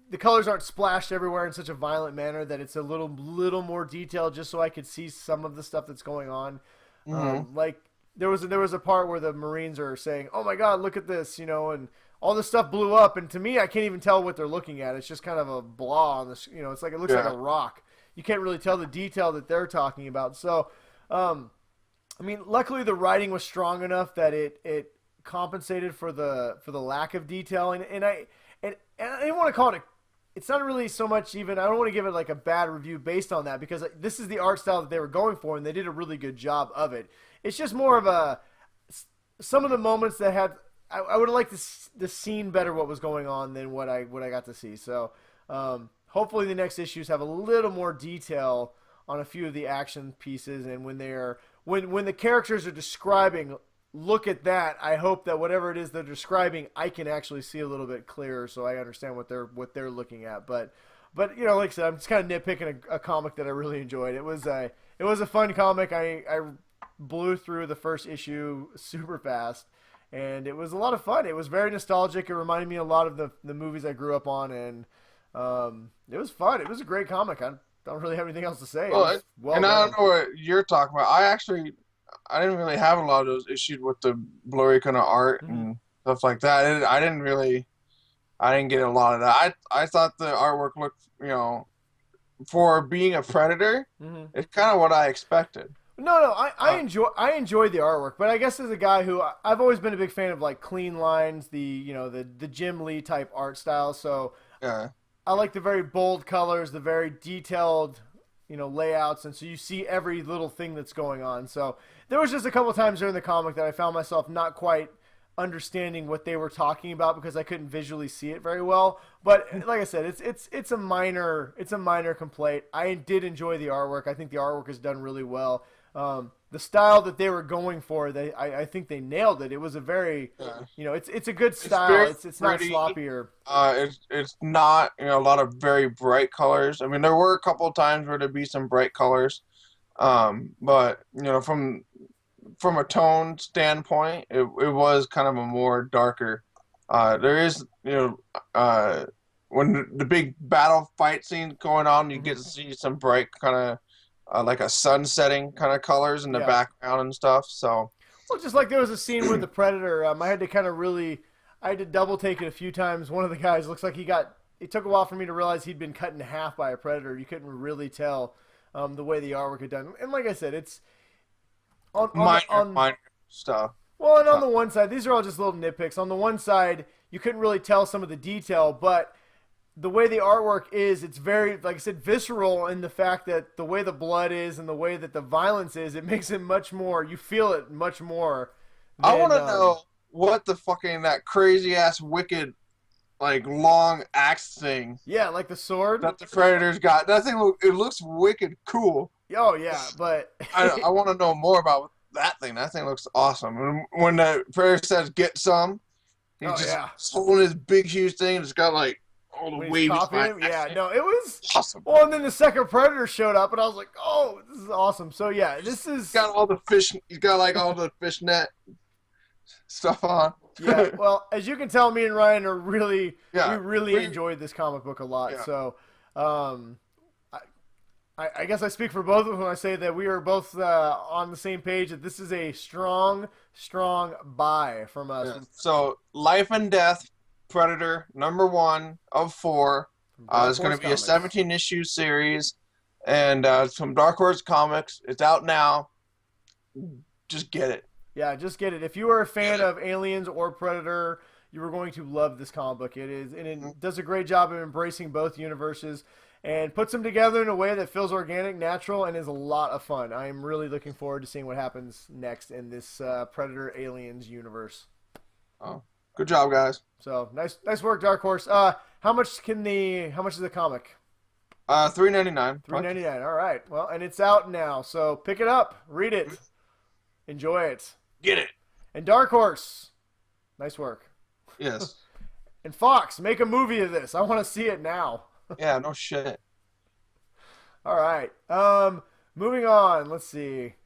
the colors aren't splashed everywhere in such a violent manner that it's a little more detailed, just so I could see some of the stuff that's going on. Hmm. Like there was a part where the Marines are saying, "Oh my God, look at this," and all this stuff blew up, and to me, I can't even tell what they're looking at. It's just kind of a blah on this. It's like it looks like Yeah, a rock. You can't really tell the detail that they're talking about. So, I mean, luckily the writing was strong enough that it compensated for the lack of detail, and I didn't want to call it it's not really so much even. I don't want to give it like a bad review based on that because this is the art style that they were going for, and they did a really good job of it. It's just more of some of the moments that had. I would have liked the scene better what was going on than what I got to see. So hopefully the next issues have a little more detail on a few of the action pieces, and when when the characters are describing, look at that. I hope that whatever it is they're describing, I can actually see a little bit clearer, so I understand what they're looking at. But like I said, I'm just kind of nitpicking a comic that I really enjoyed. It was a fun comic. I blew through the first issue super fast, and it was a lot of fun. It was very nostalgic. It reminded me a lot of the movies I grew up on, and it was fun. It was a great comic. I don't really have anything else to say. Well, and I don't know what you're talking about. I didn't really have a lot of those issues with the blurry kind of art and stuff like that. I didn't get a lot of that. I thought the artwork looked, for being a Predator, it's kind of what I expected. No, I enjoy the artwork, but I guess as a guy who I've always been a big fan of like clean lines, the Jim Lee type art style. So yeah. I like the very bold colors, the very detailed, layouts, and so you see every little thing that's going on. So there was just a couple times during the comic that I found myself not quite understanding what they were talking about because I couldn't visually see it very well. But like I said, it's a minor complaint. I did enjoy the artwork. I think the artwork is done really well. The style that they were going for, I think they nailed it. It was a very, it's a good style. It's not sloppy or. It's not a lot of very bright colors. I mean, there were a couple of times where there'd be some bright colors, but from a tone standpoint, it was kind of a more darker. There is when the big battle fight scene going on, you get to see some bright kind of. Like a sun setting kind of colors in the background and stuff. So, well, just like there was a scene with the Predator, I had to double take it a few times. One of the guys looks like it took a while for me to realize he'd been cut in half by a Predator. You couldn't really tell the way the artwork had done. And like I said, it's on minor stuff. Well, and on the one side, these are all just little nitpicks. On the one side, you couldn't really tell some of the detail, but the way the artwork is, it's very, like I said, visceral in the fact that the way the blood is and the way that the violence is, it makes it much more, you feel it much more. I want to know what the fucking, that crazy ass wicked, like, long axe thing. Yeah, like the sword. That the Predator's got. That thing, it looks wicked cool. Oh, yeah, but. I want to know more about that thing. That thing looks awesome. And when the Predator says, get some, he's holding his big, huge thing, and it's got, like, all the waves. Yeah, no, it was awesome. Well, and then the second Predator showed up, and I was like, "Oh, this is awesome!" So yeah, this is. He's got all the fish. He's got like all the fishnet stuff on. Yeah, well, as you can tell, me and Ryan are we really enjoyed this comic book a lot. Yeah. So, I guess I speak for both of us when I say that we are both on the same page. That this is a strong buy from us. Yeah. So, Life and Death. Predator #1 of 4. It's going to be a 17-issue series, and it's from Dark Horse Comics. It's out now. Just get it. Yeah, just get it. If you are a fan of Aliens or Predator, you are going to love this comic book. It does a great job of embracing both universes and puts them together in a way that feels organic, natural, and is a lot of fun. I am really looking forward to seeing what happens next in this Predator Aliens universe. Oh. Good job, guys. So nice work, Dark Horse. How much is the comic? $3.99. $3.99. All right. Well, and it's out now, so pick it up, read it, enjoy it, get it. And Dark Horse, nice work. Yes. And Fox, make a movie of this. I want to see it now. Yeah. No shit. All right. Moving on. Let's see.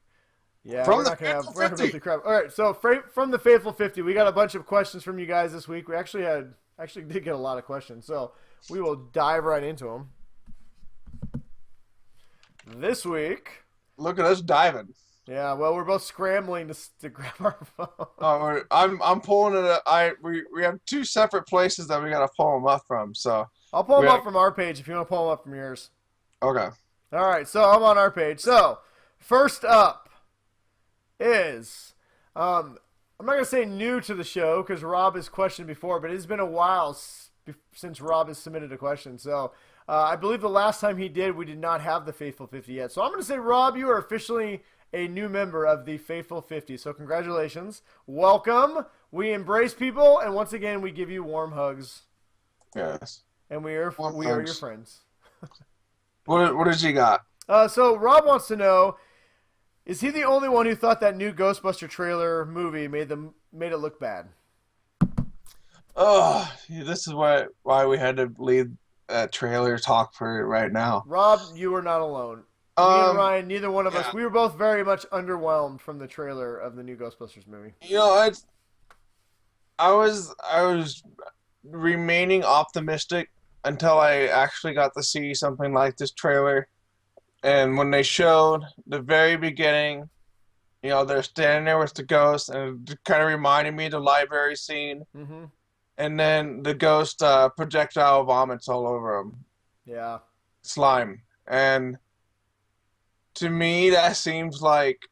Yeah, from we're the not gonna Faithful have 50. Crap. All right, so from the Faithful 50, we got a bunch of questions from you guys this week. We actually did get a lot of questions, so we will dive right into them. This week, look at us diving. Yeah, well, we're both scrambling to grab our phone. Oh, I'm pulling it up. We have two separate places that we gotta pull them up from. So I'll pull them up from our page if you want to pull them up from yours. Okay. All right, so I'm on our page. So first up is I'm not going to say new to the show because Rob has questioned before, but it's been a while since Rob has submitted a question. So I believe the last time he did, we did not have the Faithful 50 yet. So I'm going to say, Rob, you are officially a new member of the Faithful 50. So congratulations. Welcome. We embrace people, and once again, we give you warm hugs. Yes. And we are your friends. What does he got? So Rob wants to know, Is he the only one who thought that new Ghostbuster trailer movie made it look bad? Oh, this is why we had to leave trailer talk for right now. Rob, you were not alone. Me and Ryan, neither one of yeah. us, we were both very much underwhelmed from the trailer of the new Ghostbusters movie. You know, I was remaining optimistic until I actually got to see something like this trailer. And when they showed the very beginning, you know, they're standing there with the ghost, and it kind of reminded me of the library scene. Mm-hmm. And then the ghost projectile vomits all over him. Yeah. Slime. And to me, that seems like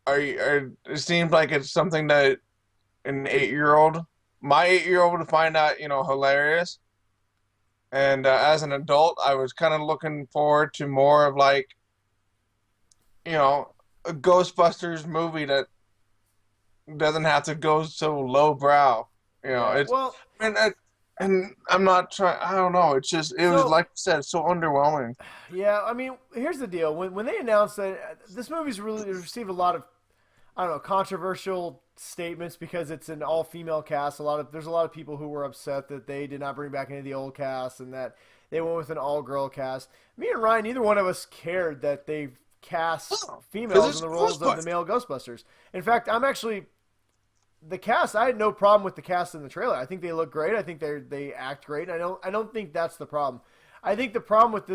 it seems like it's something that an 8-year-old, my 8-year-old would find out, you know, hilarious. And as an adult, I was kind of looking forward to more of like, you know, a Ghostbusters movie that doesn't have to go so lowbrow. You know, it's well, and I'm not trying. I don't know. It's just it was like I said, so underwhelming. Yeah, I mean, here's the deal. When they announced that this movie's really received a lot of, I don't know, controversial statements because it's an all-female cast. There's a lot of people who were upset that they did not bring back any of the old cast and that they went with an all-girl cast. Me and Ryan, neither one of us cared that they cast females in the roles of the male Ghostbusters. In fact, the cast, I had no problem with the cast in the trailer. I think they look great. I think they act great. I don't think that's the problem. I think the problem with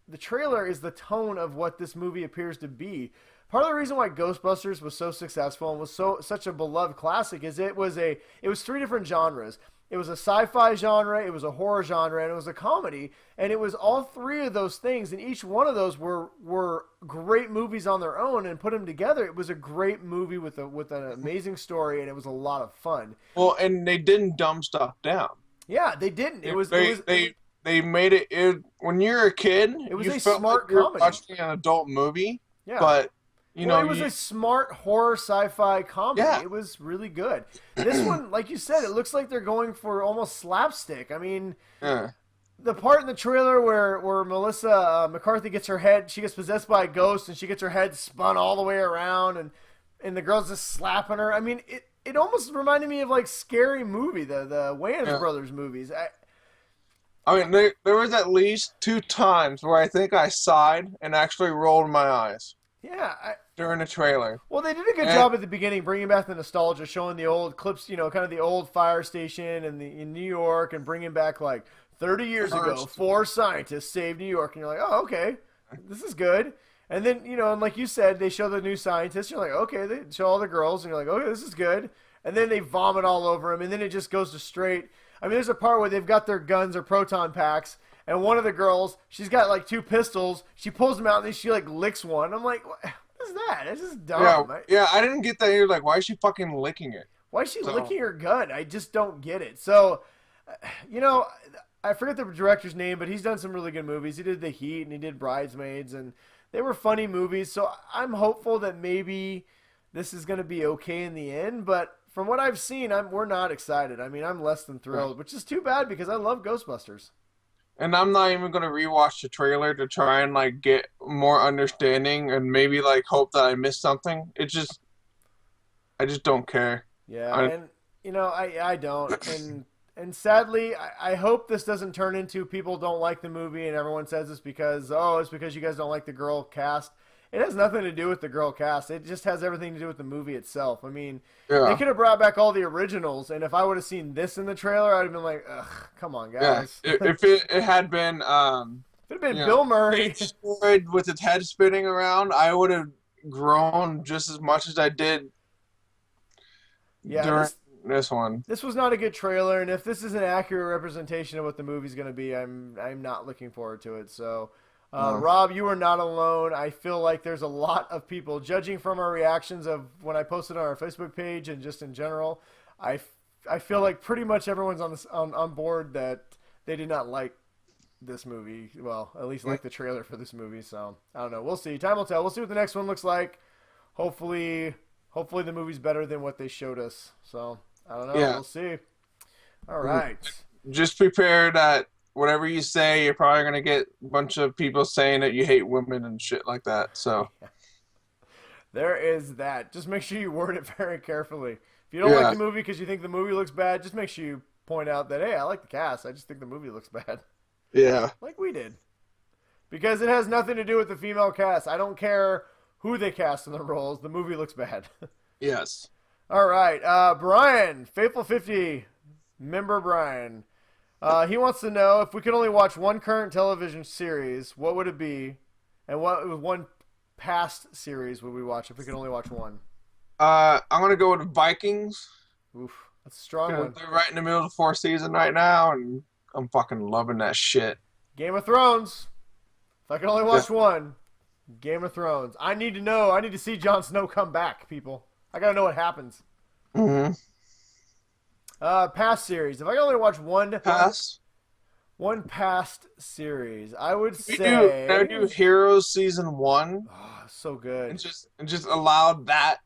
the trailer is the tone of what this movie appears to be. Part of the reason why Ghostbusters was so successful and was such a beloved classic is it was 3 different genres. It was a sci-fi genre, it was a horror genre, and it was a comedy. And it was all 3 of those things, and each one of those were great movies on their own. And put them together, it was a great movie with an amazing story, and it was a lot of fun. Well, and they didn't dumb stuff down. Yeah, they didn't. They made it. When you're a kid, it was you a felt smart like you were comedy. watching an adult movie. Yeah, but you know, it was a smart horror sci-fi comedy. Yeah. It was really good. This one, like you said, it looks like they're going for almost slapstick. I mean, the part in the trailer where Melissa McCarthy gets possessed by a ghost and she gets her head spun all the way around and the girl's just slapping her. I mean, it almost reminded me of like Scary Movie, the Wayans Brothers movies. I mean, there was at least 2 times where I think I sighed and actually rolled my eyes. Yeah, during the trailer. Well, they did a good job at the beginning, bringing back the nostalgia, showing the old clips, you know, kind of the old fire station in New York, and bringing back like 30 years ago, 4 scientists saved New York, and you're like, oh, okay, this is good. And then, you know, and like you said, they show the new scientists. You're like, okay, they show all the girls, and you're like, okay, this is good. And then they vomit all over them, and then it just goes to straight. I mean, there's a part where they've got their guns or proton packs. And one of the girls, she's got like 2 pistols. She pulls them out and then she like licks one. I'm like, what is that? It's just dumb. Yeah, I didn't get that. You're like, why is she fucking licking it? Why is she licking her gun? I just don't get it. So, you know, I forget the director's name, but he's done some really good movies. He did The Heat and he did Bridesmaids, and they were funny movies. So I'm hopeful that maybe this is going to be okay in the end. But from what I've seen, we're not excited. I mean, I'm less than thrilled, which is too bad because I love Ghostbusters. And I'm not even gonna rewatch the trailer to try and like get more understanding and maybe like hope that I missed something. I just don't care. Yeah, and you know, I don't. And sadly, I hope this doesn't turn into people don't like the movie and everyone says it's because you guys don't like the girl cast. It has nothing to do with the girl cast. It just has everything to do with the movie itself. I mean, they could have brought back all the originals, and if I would have seen this in the trailer, I'd have been like, ugh, come on, guys. Yeah. If it had been, if it had been Bill Murray with its head spinning around, I would have grown just as much as I did during this one. This was not a good trailer, and if this is an accurate representation of what the movie's going to be, I'm not looking forward to it. So. Rob, you are not alone. I feel like there's a lot of people, judging from our reactions of when I posted on our Facebook page and just in general, I feel like pretty much everyone's on board that they did not like this movie. Well, at least like the trailer for this movie. So I don't know. We'll see. Time will tell. We'll see what the next one looks like. Hopefully the movie's better than what they showed us. So I don't know. Yeah. We'll see. All right. Just prepare that. Whatever you say, you're probably going to get a bunch of people saying that you hate women and shit like that. So, There is that. Just make sure you word it very carefully. If you don't like the movie because you think the movie looks bad, just make sure you point out that, hey, I like the cast. I just think the movie looks bad. Yeah. Like we did. Because it has nothing to do with the female cast. I don't care who they cast in the roles. The movie looks bad. Yes. All right. Brian, Faithful 50 member Brian. He wants to know if we could only watch one current television series, what would it be? And what one past series would we watch if we could only watch one? I'm gonna go with Vikings. Oof, that's a strong one. They're right in the middle of the fourth season right now, and I'm fucking loving that shit. Game of Thrones. If I could only watch one, Game of Thrones. I need to know. I need to see Jon Snow come back, people. I gotta know what happens. Mm-hmm. Past series. If I could only watch one past series, I would say. I do Heroes season 1. Oh, so good. And just allow that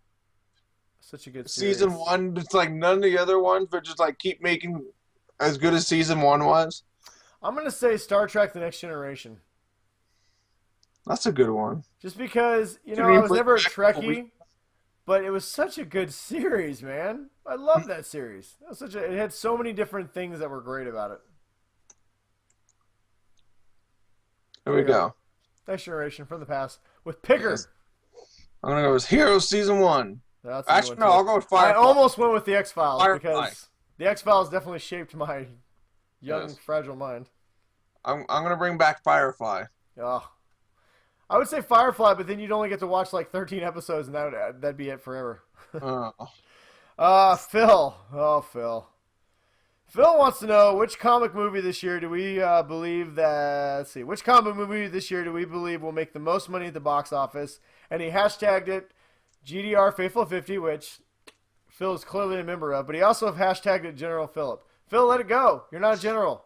Such a good series. season 1. It's like none of the other ones, but just like keep making as good as season 1 was. I'm gonna say Star Trek: The Next Generation. That's a good one. Just because I was never a Trekkie, but it was such a good series, man. I love that series. It had so many different things that were great about it. There we go. Next Generation from the past with Pigger. Yes. I'm gonna go with Heroes season 1. That's a good Actually, one, no, too. I'll go with Firefly. I almost went with the X-Files Firefly. because the X-Files definitely shaped my young, Yes. fragile mind. I'm gonna bring back Firefly. Oh. I would say Firefly, but then you'd only get to watch like 13 episodes, and that'd be it forever. Phil. Oh, Phil. Phil wants to know which comic movie this year do we believe that. Let's see. Which comic movie this year do we believe will make the most money at the box office? And he hashtagged it GDR Faithful 50, which Phil is clearly a member of, but he also hashtagged it General Phillip. Phil, let it go. You're not a general.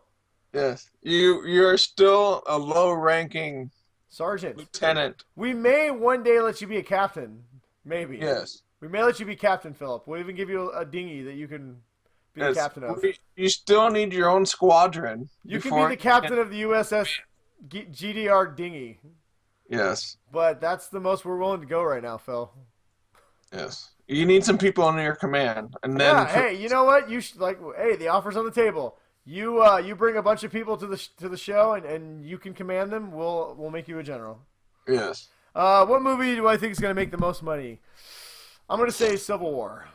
Yes, you're still a low-ranking Sergeant. lieutenant. We may one day let you be a captain. Maybe. Yes. We may let you be Captain Phillip. We'll even give you a dinghy that you can be the captain of. You still need your own squadron. You can be the captain of the USS GDR dinghy. Yes. But that's the most we're willing to go right now, Phil. Yes. You need some people under your command, and then. Yeah. Hey, you know what? You should Hey, the offer's on the table. You bring a bunch of people to the show, and you can command them. We'll make you a general. Yes. What movie do I think is going to make the most money? I'm going to say Civil War.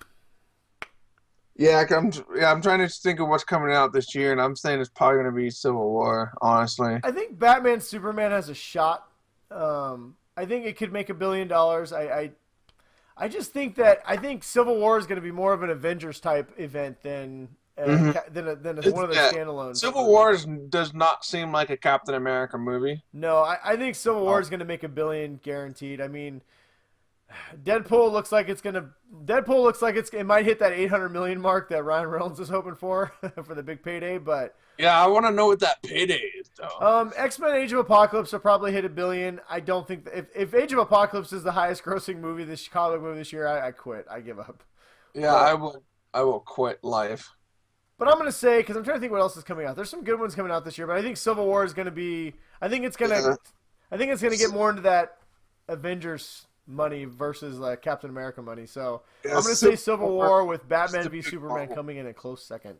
Yeah, I'm trying to think of what's coming out this year, and I'm saying it's probably going to be Civil War, honestly. I think Batman Superman has a shot. I think it could make $1 billion. I just think Civil War is going to be more of an Avengers type event than one of the standalones. Civil War does not seem like a Captain America movie. No, I think Civil War is going to make $1 billion guaranteed. I mean, Deadpool looks like it might hit that 800 million mark that Ryan Reynolds is hoping for the big payday. But yeah, I want to know what that payday is, though. X-Men: Age of Apocalypse will probably hit $1 billion. I don't think if Age of Apocalypse is the highest grossing comic movie this year, I quit. I give up. Yeah, I will quit life. But I'm going to say, because I'm trying to think what else is coming out. There's some good ones coming out this year, but I think Civil War is going to be. I think it's going to get more into that Avengers money versus Captain America money. So I'm going to say Civil War with Batman v Superman coming in a close second.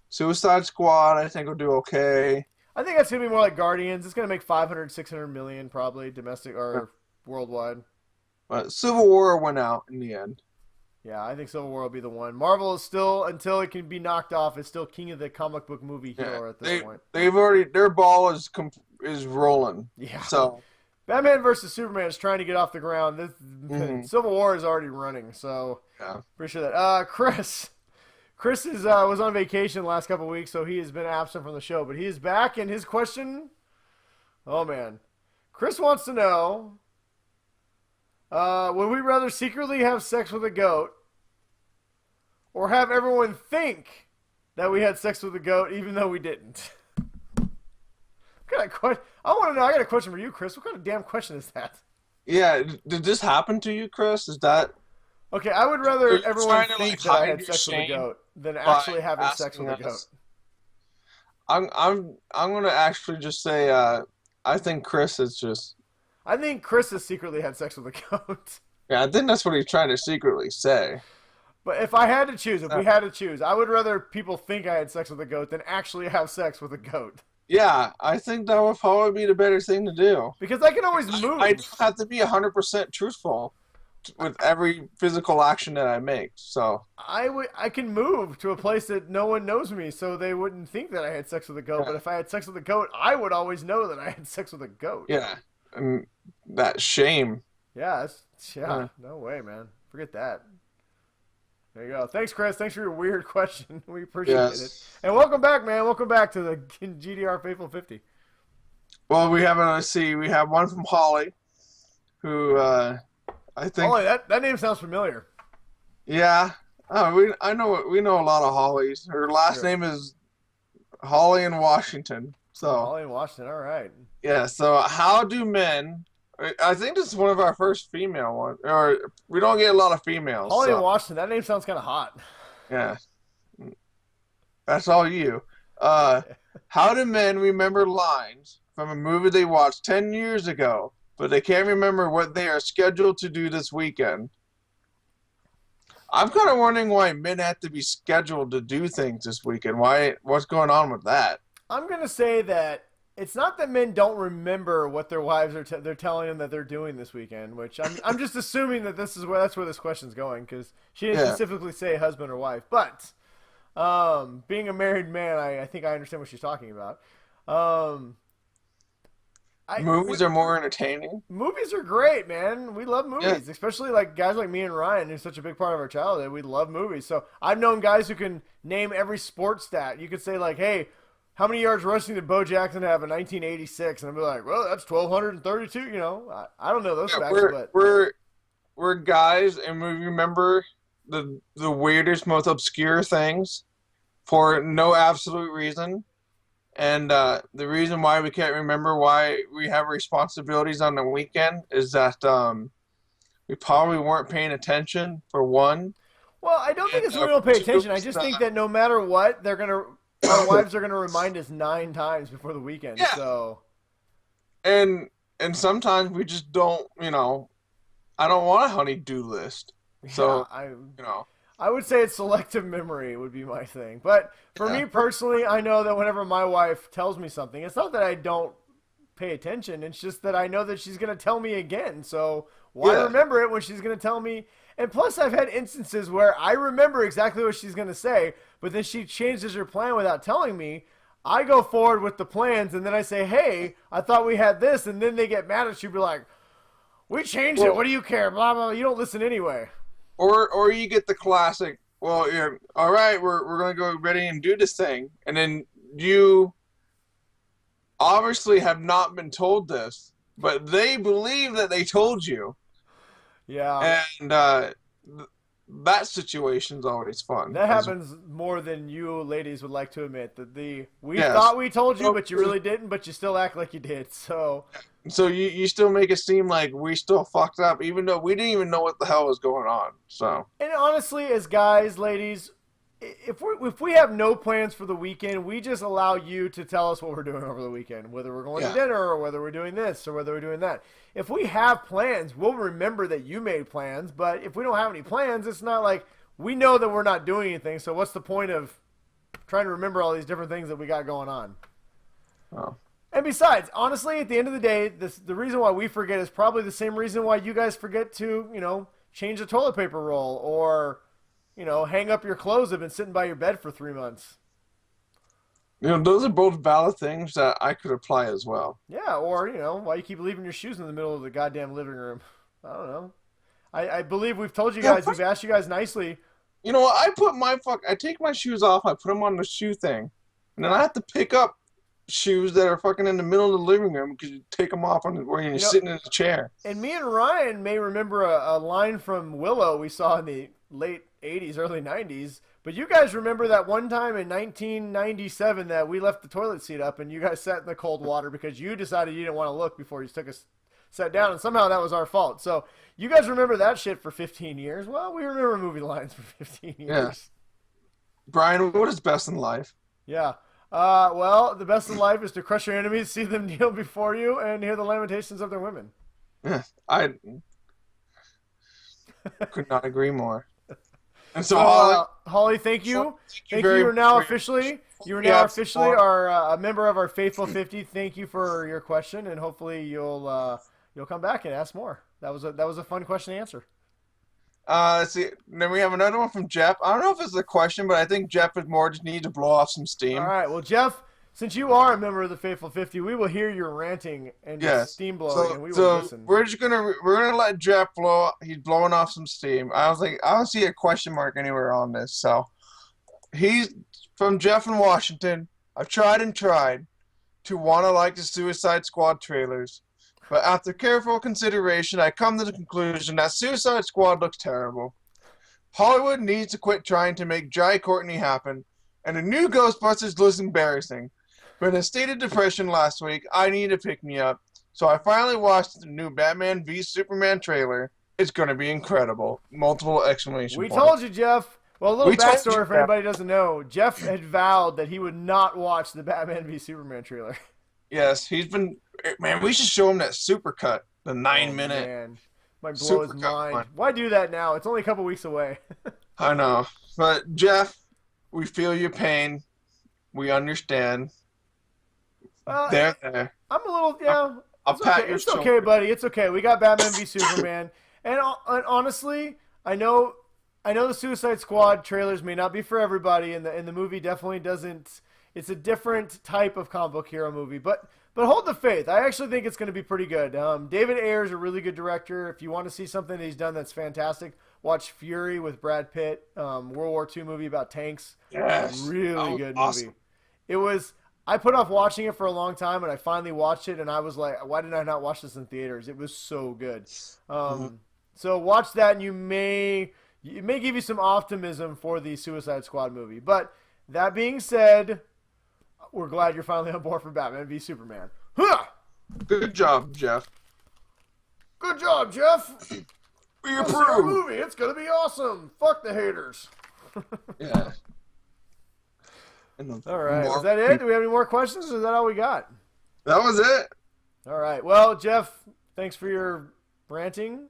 Suicide Squad, I think will do okay. I think that's going to be more like Guardians. It's going to make 500, 600 million probably domestic or worldwide. But Civil War went out in the end. Yeah, I think Civil War will be the one. Marvel is still, until it can be knocked off, is still king of the comic book movie hero at this point. Their ball is rolling. Yeah. So Batman versus Superman is trying to get off the ground. Civil War is already running, so yeah. Pretty sure that. Chris was on vacation the last couple of weeks, so he has been absent from the show, but he is back, and his question, oh man, Chris wants to know. Would we rather secretly have sex with a goat or have everyone think that we had sex with a goat even though we didn't? I want to know. I got a question for you, Chris. What kind of damn question is that? Yeah, did this happen to you, Chris? Is that... Okay, I would rather everyone think that I had sex with a goat than actually having sex with a goat. I'm going to actually just say I think Chris is just... I think Chris has secretly had sex with a goat. Yeah, I think that's what he's trying to secretly say. But if I had to choose, if we had to choose, I would rather people think I had sex with a goat than actually have sex with a goat. Yeah, I think that would probably be the better thing to do. Because I can always move. I don't have to be 100% truthful with every physical action that I make. So I can move to a place that no one knows me, so they wouldn't think that I had sex with a goat. Yeah. But if I had sex with a goat, I would always know that I had sex with a goat. yeah, and that shame. Yeah, no way, man. Forget that. There you go. Thanks, Chris. Thanks for your weird question. We appreciate it. And welcome back, man. Welcome back to the GDR Faithful 50. Well, we have we have one from Holly, who I think. Holly, that name sounds familiar. Yeah. Oh, we know a lot of Hollies. Her last name is Holly in Washington. So Holly in Washington. All right. yeah. So how do men? I think this is one of our first female ones, or we don't get a lot of females. Holly in Washington. That name sounds kind of hot. Yeah. That's all you. How do men remember lines from a movie they watched 10 years ago, but they can't remember what they are scheduled to do this weekend? I'm kind of wondering why men have to be scheduled to do things this weekend. What's going on with that? I'm going to say that it's not that men don't remember what their wives are they're telling them that they're doing this weekend, which I'm just assuming that that's where this question's going, because she didn't specifically say husband or wife. But being a married man, I think I understand what she's talking about. Movies are more entertaining. Movies are great, man. We love movies, especially like guys like me and Ryan, who's such a big part of our childhood. We love movies. So I've known guys who can name every sports stat. You could say like, hey, how many yards rushing did Bo Jackson have in 1986? And I'd be like, well, that's 1,232. You know, I don't know those facts, but we're guys, and we remember the weirdest, most obscure things for no absolute reason. And the reason why we can't remember why we have responsibilities on the weekend is that we probably weren't paying attention, for one. Well, I don't think it's we don't pay attention. I just think that no matter what, our wives are gonna remind us 9 times before the weekend. Yeah. So, and sometimes we just don't. I don't want a honey-do list. So I would say it's selective memory would be my thing. But for me personally, I know that whenever my wife tells me something, it's not that I don't pay attention. It's just that I know that she's going to tell me again. So why remember it when she's going to tell me? And plus, I've had instances where I remember exactly what she's going to say, but then she changes her plan without telling me. I go forward with the plans, and then I say, hey, I thought we had this. And then they get mad at you, be like, we changed it. What do you care? Blah, blah, blah. You don't listen anyway. Or you get the classic, well, all right, we're going to go ready and do this thing. And then you obviously have not been told this, but they believe that they told you. Yeah. And that situation's always fun. That happens more than you ladies would like to admit. That we thought we told you, but you really didn't, but you still act like you did. So you still make it seem like we still fucked up, even though we didn't even know what the hell was going on. So, and honestly, as guys, ladies, if we have no plans for the weekend, we just allow you to tell us what we're doing over the weekend, whether we're going to dinner or whether we're doing this or whether we're doing that. If we have plans, we'll remember that you made plans. But if we don't have any plans, it's not like we know that we're not doing anything. So what's the point of trying to remember all these different things that we got going on? Oh. And besides, honestly, at the end of the day, the reason why we forget is probably the same reason why you guys forget to, change the toilet paper roll or, hang up your clothes that have been sitting by your bed for 3 months. Those are both valid things that I could apply as well. Yeah, or, why you keep leaving your shoes in the middle of the goddamn living room. I don't know. I believe we've told you guys, we've asked you guys nicely. You know what? I take my shoes off, I put them on the shoe thing, and then I have to pick up shoes that are fucking in the middle of the living room because you take them off when you're sitting in the chair. And me and Ryan may remember a line from Willow we saw in the late 80s, early 90s. But you guys remember that one time in 1997 that we left the toilet seat up and you guys sat in the cold water because you decided you didn't want to look before you sat down, and somehow that was our fault. So you guys remember that shit for 15 years. Well, we remember movie lines for 15 years. Yeah. Brian, what is best in life? Yeah. Well, the best in life is to crush your enemies, see them kneel before you, and hear the lamentations of their women. Yeah, I could not agree more. And so, So, Holly, Holly, thank you. thank you Thank you. very You are much now for your officially. You are now yeah, officially support. our a member of our faithful 50. Thank you for your question, and hopefully you'll come back and ask more. That was a fun question to answer. Let's see. Then we have another one from Jeff. I don't know if it's a question, but I think Jeff is more just need to blow off some All steam. right. Well, Jeff, since you are a member of the faithful 50, we will hear your ranting and your Yes. steam blowing, So and we will so listen. we're gonna let Jeff blow. He's blowing off some steam. I was like, I don't see a question mark anywhere on this. So he's from Jeff in Washington. I've tried and tried to want to like the Suicide Squad trailers, but after careful consideration, I come to the conclusion that Suicide Squad looks terrible. Hollywood needs to quit trying to make Jai Courtney happen, and the new Ghostbusters looks embarrassing. But in a state of depression last week, I need to pick me up, so I finally watched the new Batman v Superman trailer. It's going to be incredible! Multiple exclamation We points. told you, Jeff. Well, a little We told you, backstory for Jeff. anybody who doesn't know. Jeff had vowed that he would not watch the Batman v Superman trailer. Yes, he's been. Man, we should show him that supercut, the 9 minute Man, might blow his supercut mind. one. Why do that now? It's only a couple weeks away. I know, but Jeff, we feel your pain. We understand. There. There. I'm a little, yeah. I'll It's pat okay. your It's shoulder. okay, buddy. It's okay. We got Batman v Superman, and honestly, I know the Suicide Squad trailers may not be for everybody, and the movie definitely doesn't. It's a different type of comic book hero movie, but hold the faith. I actually think it's going to be pretty good. David Ayer is a really good director. If you want to see something that he's done that's fantastic, watch Fury with Brad Pitt, World War II movie about tanks. Yes. Really good Awesome. movie. It was. I put off watching it for a long time, and I finally watched it, and I was like, why did I not watch this in theaters? It was so good. So watch that, and it may give you some optimism for the Suicide Squad movie. But that being said, we're glad you're finally on board for Batman v Superman. Huh! Good job, Jeff. Good job, Jeff. We Go see our approve. movie. It's gonna be awesome. Fuck the haters. Yeah. All right, is that it? Do we have any more questions, or is that all we got? That was it. All right. Well, Jeff, thanks for your ranting.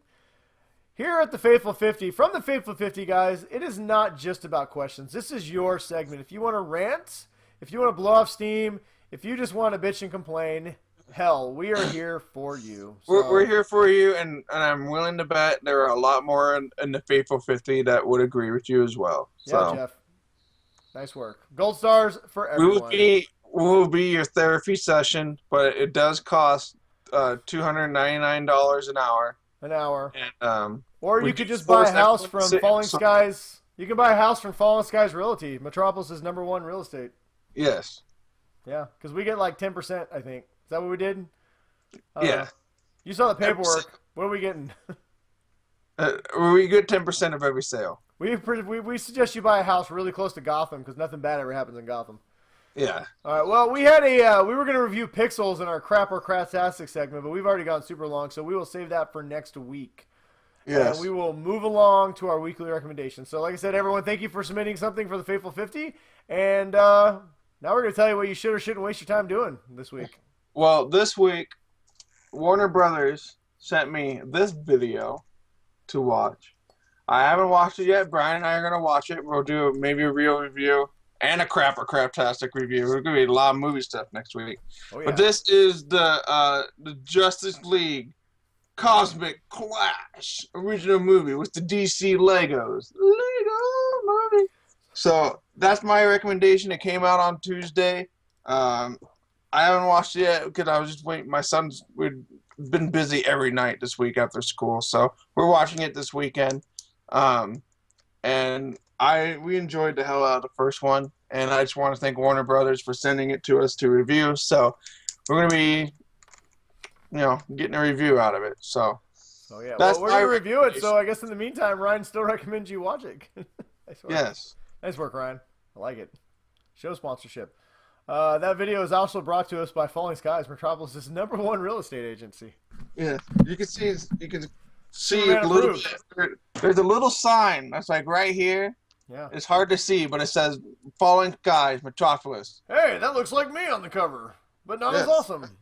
Here at the Faithful 50, from the Faithful 50, guys, it is not just about questions. This is your segment. If you want to rant, if you want to blow off steam, if you just want to bitch and complain, hell, we are here for you. So, We're here for you, and I'm willing to bet there are a lot more in the Faithful 50 that would agree with you as well. yeah, So Jeff. Nice work. Gold stars for we everyone. will be your therapy session, but it does cost $299 an hour. An hour. And Or we you could do just buy a force house everyone from to sit Falling inside. Skies. You can buy a house from Falling Skies Realty. Metropolis is #1 real estate. Yes. Yeah, because we get like 10%, I think. Is that what we did? Yeah. You saw the 10%. paperwork. What are we getting? We get 10% of every sale. We suggest you buy a house really close to Gotham because nothing bad ever happens in Gotham. Yeah. All right. Well, we had we were going to review Pixels in our Crap or Cratastic segment, but we've already gone super long, so we will save that for next week. Yes. And we will move along to our weekly recommendations. So, like I said, everyone, thank you for submitting something for the Faithful 50. And now we're going to tell you what you should or shouldn't waste your time doing this week. Well, this week, Warner Brothers sent me this video to watch. I haven't watched it yet. Brian and I are going to watch it. We'll do maybe a real review and a crap or craptastic review. We're going to be a lot of movie stuff next week. Oh, yeah. But this is the Justice League Cosmic Clash original movie with the DC Legos. Lego movie. So that's my recommendation. It came out on Tuesday. I haven't watched it yet because I was just waiting. We've been busy every night this week after school, so we're watching it this weekend. And we enjoyed the hell out of the first one, and I just want to thank Warner Brothers for sending it to us to review. So we're gonna be, getting a review out of it. So Oh, yeah. That's Well, we're my going to review it, so recommendation. I guess in the meantime, Ryan still recommends you watch it. Nice work. yes, Nice work, Ryan. I like it. Show sponsorship. That video is also brought to us by Falling Skies, Metropolis' #1 real estate agency. yeah, you can see Superman a little approved. bit. There's a little sign that's like right here. Yeah. It's hard to see, but it says Falling Skies, Metropolis. Hey, that looks like me on the cover, but not as Yes. awesome.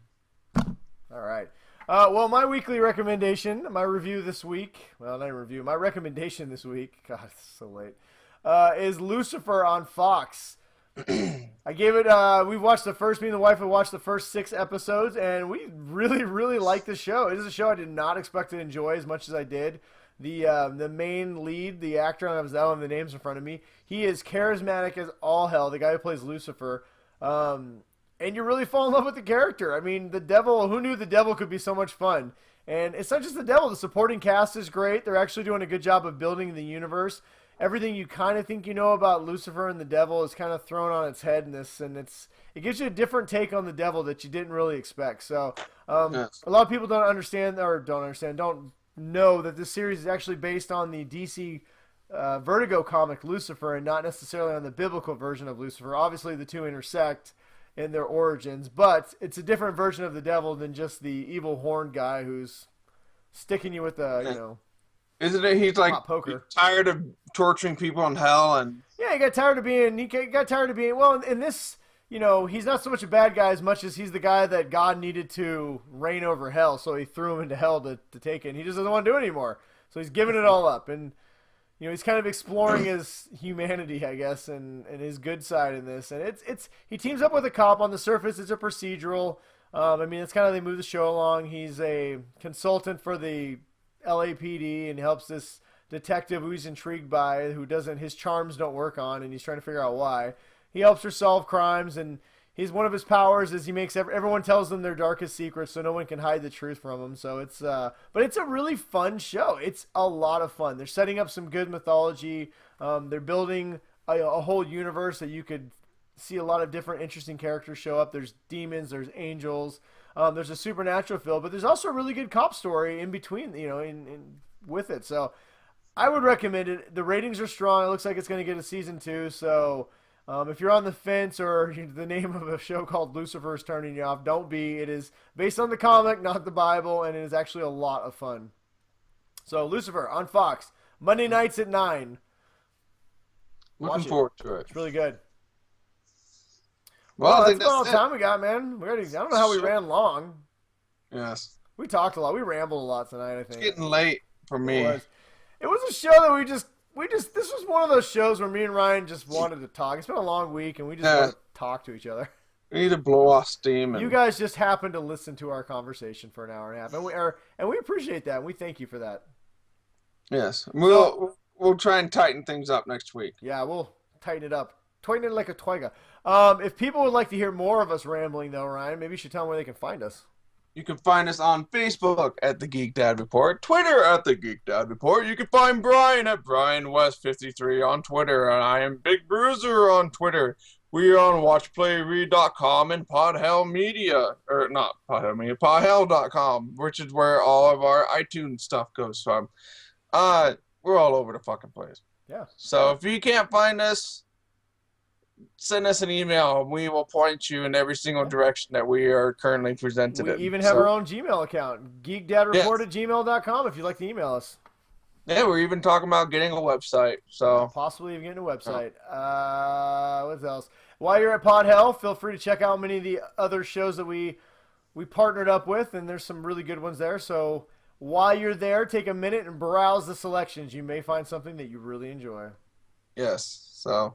All right. Well, my weekly recommendation, my review this week, well, not a review, my recommendation this week, God, it's so late, is Lucifer on Fox. I gave it, we've watched me and the wife have watched the first 6 episodes, and we really, really like the show. It is a show I did not expect to enjoy as much as I did. The main lead, the actor, I don't have the names in front of me, he is charismatic as all hell, the guy who plays Lucifer. And you really fall in love with the character. I mean, the devil, who knew the devil could be so much fun? And it's not just the devil. The supporting cast is great. They're actually doing a good job of building the universe. Everything you kind of think you know about Lucifer and the devil is kind of thrown on its head in this, and it gives you a different take on the devil that you didn't really expect. So Yes. a lot of people don't know that this series is actually based on the DC Vertigo comic Lucifer and not necessarily on the biblical version of Lucifer. Obviously, the two intersect in their origins, but it's a different version of the devil than just the evil horned guy who's sticking you with Isn't it? He's like hot poker. tired of torturing people in hell, and Yeah, he got tired of being well in this. He's not so much a bad guy as much as he's the guy that God needed to reign over hell, so he threw him into hell to take it. And he just doesn't want to do it anymore, so he's giving it all up. And he's kind of exploring his humanity, I guess, and his good side in this. And he teams up with a cop. On the surface, it's a procedural. I mean, it's kind of, they move the show along. He's a consultant for the LAPD and helps this detective who he's intrigued by, his charms don't work on, and he's trying to figure out why. He helps her solve crimes, and one of his powers is he makes everyone tells them their darkest secrets, so no one can hide the truth from him. So but it's a really fun show. It's a lot of fun. They're setting up some good mythology. They're building a whole universe that you could see a lot of different interesting characters show up. There's demons, there's angels, there's a supernatural feel, but there's also a really good cop story in between, with it. So I would recommend it. The ratings are strong. It looks like it's going to get a season 2. So if you're on the fence or the name of a show called Lucifer is turning you off, don't be. It is based on the comic, not the Bible, and it is actually a lot of fun. So Lucifer on Fox, Monday nights at 9. looking forward to it. It's really good. Well, I think that's all the that's time we got, man. I don't know how we ran long. it. Yes, We talked a lot. We rambled a lot tonight, I think. it's getting late for me. It was a show that we just this was one of those shows where me and Ryan just wanted to talk. It's been a long week, and we just want to talk to each other. We need to blow off steam. And You guys just happened to listen to our conversation for an hour and a half, and we appreciate that. And we thank you for that. yes, we'll try and tighten things up next week. Yeah, we'll tighten it up. Tighten it like a twiga. If people would like to hear more of us rambling, though, Ryan, maybe you should tell them where they can find us. You can find us on Facebook at the Geek Dad Report, Twitter at the Geek Dad Report. You can find Brian at BrianWest53 on Twitter, and I am Big Bruiser on Twitter. We are on WatchPlayRead.com and Podhell Media, or not Podhell Media, Podhell.com, which is where all of our iTunes stuff goes from. We're all over the fucking place. Yeah. So if you can't find us, send us an email. We will point you in every single direction that we are currently presented We in. even have our own Gmail account, geekdadreport@gmail.com, if you'd like to email us. Yeah, we're even talking about getting a website. So Possibly even getting a website. What else? While you're at Podhell, feel free to check out many of the other shows that we partnered up with, and there's some really good ones there. So while you're there, take a minute and browse the selections. You may find something that you really enjoy. yes, so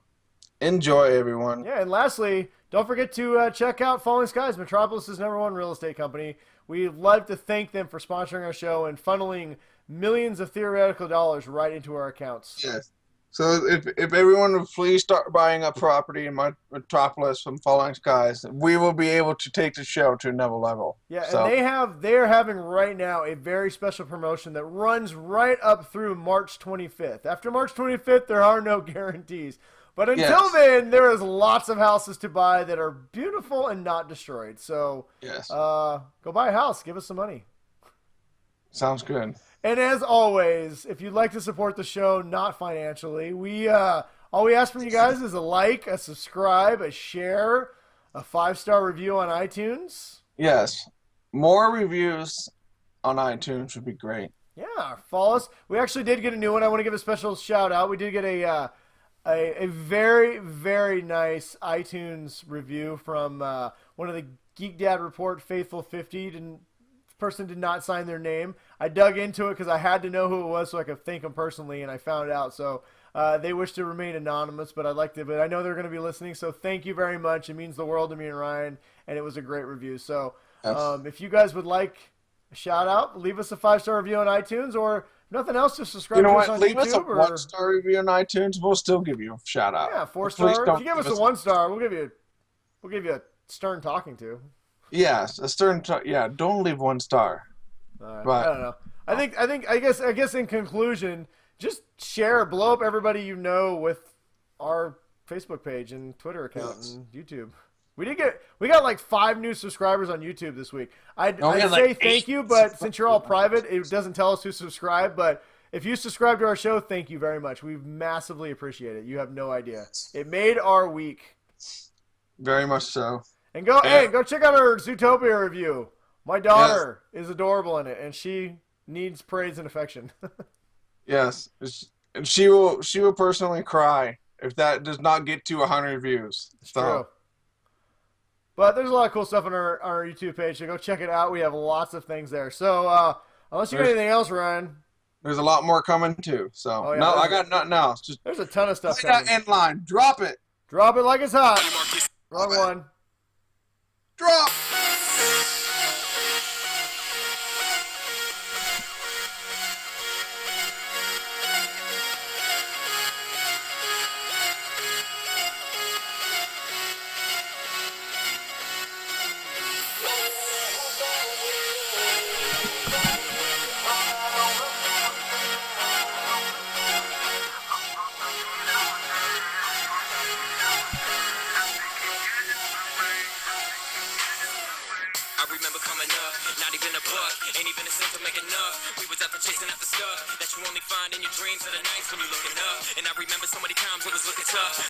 enjoy, everyone. Yeah, and lastly, don't forget to check out Falling Skies, Metropolis' #1 real estate company. We'd love to thank them for sponsoring our show and funneling millions of theoretical dollars right into our accounts. Yes. So if everyone would please start buying a property in Metropolis from Falling Skies, we will be able to take the show to another level. Yeah, So, and they are having right now a very special promotion that runs right up through March 25th. After March 25th, there are no guarantees. But until Yes. then, there is lots of houses to buy that are beautiful and not destroyed. So yes, go buy a house. Give us some money. sounds good. And as always, if you'd like to support the show, not financially, all we ask from you guys is a like, a subscribe, a share, a 5-star review on iTunes. Yes, more reviews on iTunes would be great. Yeah, follow us. We actually did get a new one. I want to give a special shout out. We did get a very, very nice iTunes review from one of the Geek Dad Report Faithful 50. person did not sign their name. I dug into it because I had to know who it was so I could thank them personally, and I found out. So they wish to remain anonymous, but I'd like to. But I know they're going to be listening, so thank you very much. It means the world to me and Ryan, and it was a great review. So if you guys would like a shout out, leave us a 5-star review on iTunes, or nothing else, just subscribe to us on Leave YouTube. us a 1-star review on iTunes. We'll still give you a shout out. Yeah, 4-star. If you give us a 1-star, we'll give you a stern talking to. Yes, a stern. Yeah, don't leave 1 star. But, But I don't know. I guess in conclusion, just share, blow up everybody you know with our Facebook page and Twitter account and YouTube. We got like 5 new subscribers on YouTube this week. I'd say like thank 8. you, but since you're all private, it doesn't tell us who subscribed. But if you subscribe to our show, thank you very much. We massively appreciate it. You have no idea. It made our week. Very much so. And go check out our Zootopia review. My daughter is adorable in it, and she needs praise and affection. Yes, and she will personally cry if that does not get to 100 views. It's true. But there's a lot of cool stuff on our YouTube page, so go check it out. We have lots of things there. So unless you got anything else, Ryan. There's a lot more coming too. So no, I got nothing else. Just there's a ton of stuff play that end line. Drop it. Drop it like it's hot. Wrong one. Drop. I remember coming up, not even a buck, ain't even a cent to make enough. We was out there chasing after stuff that you only find in your dreams of the nights when you're looking up. And I remember so many times it was looking tough.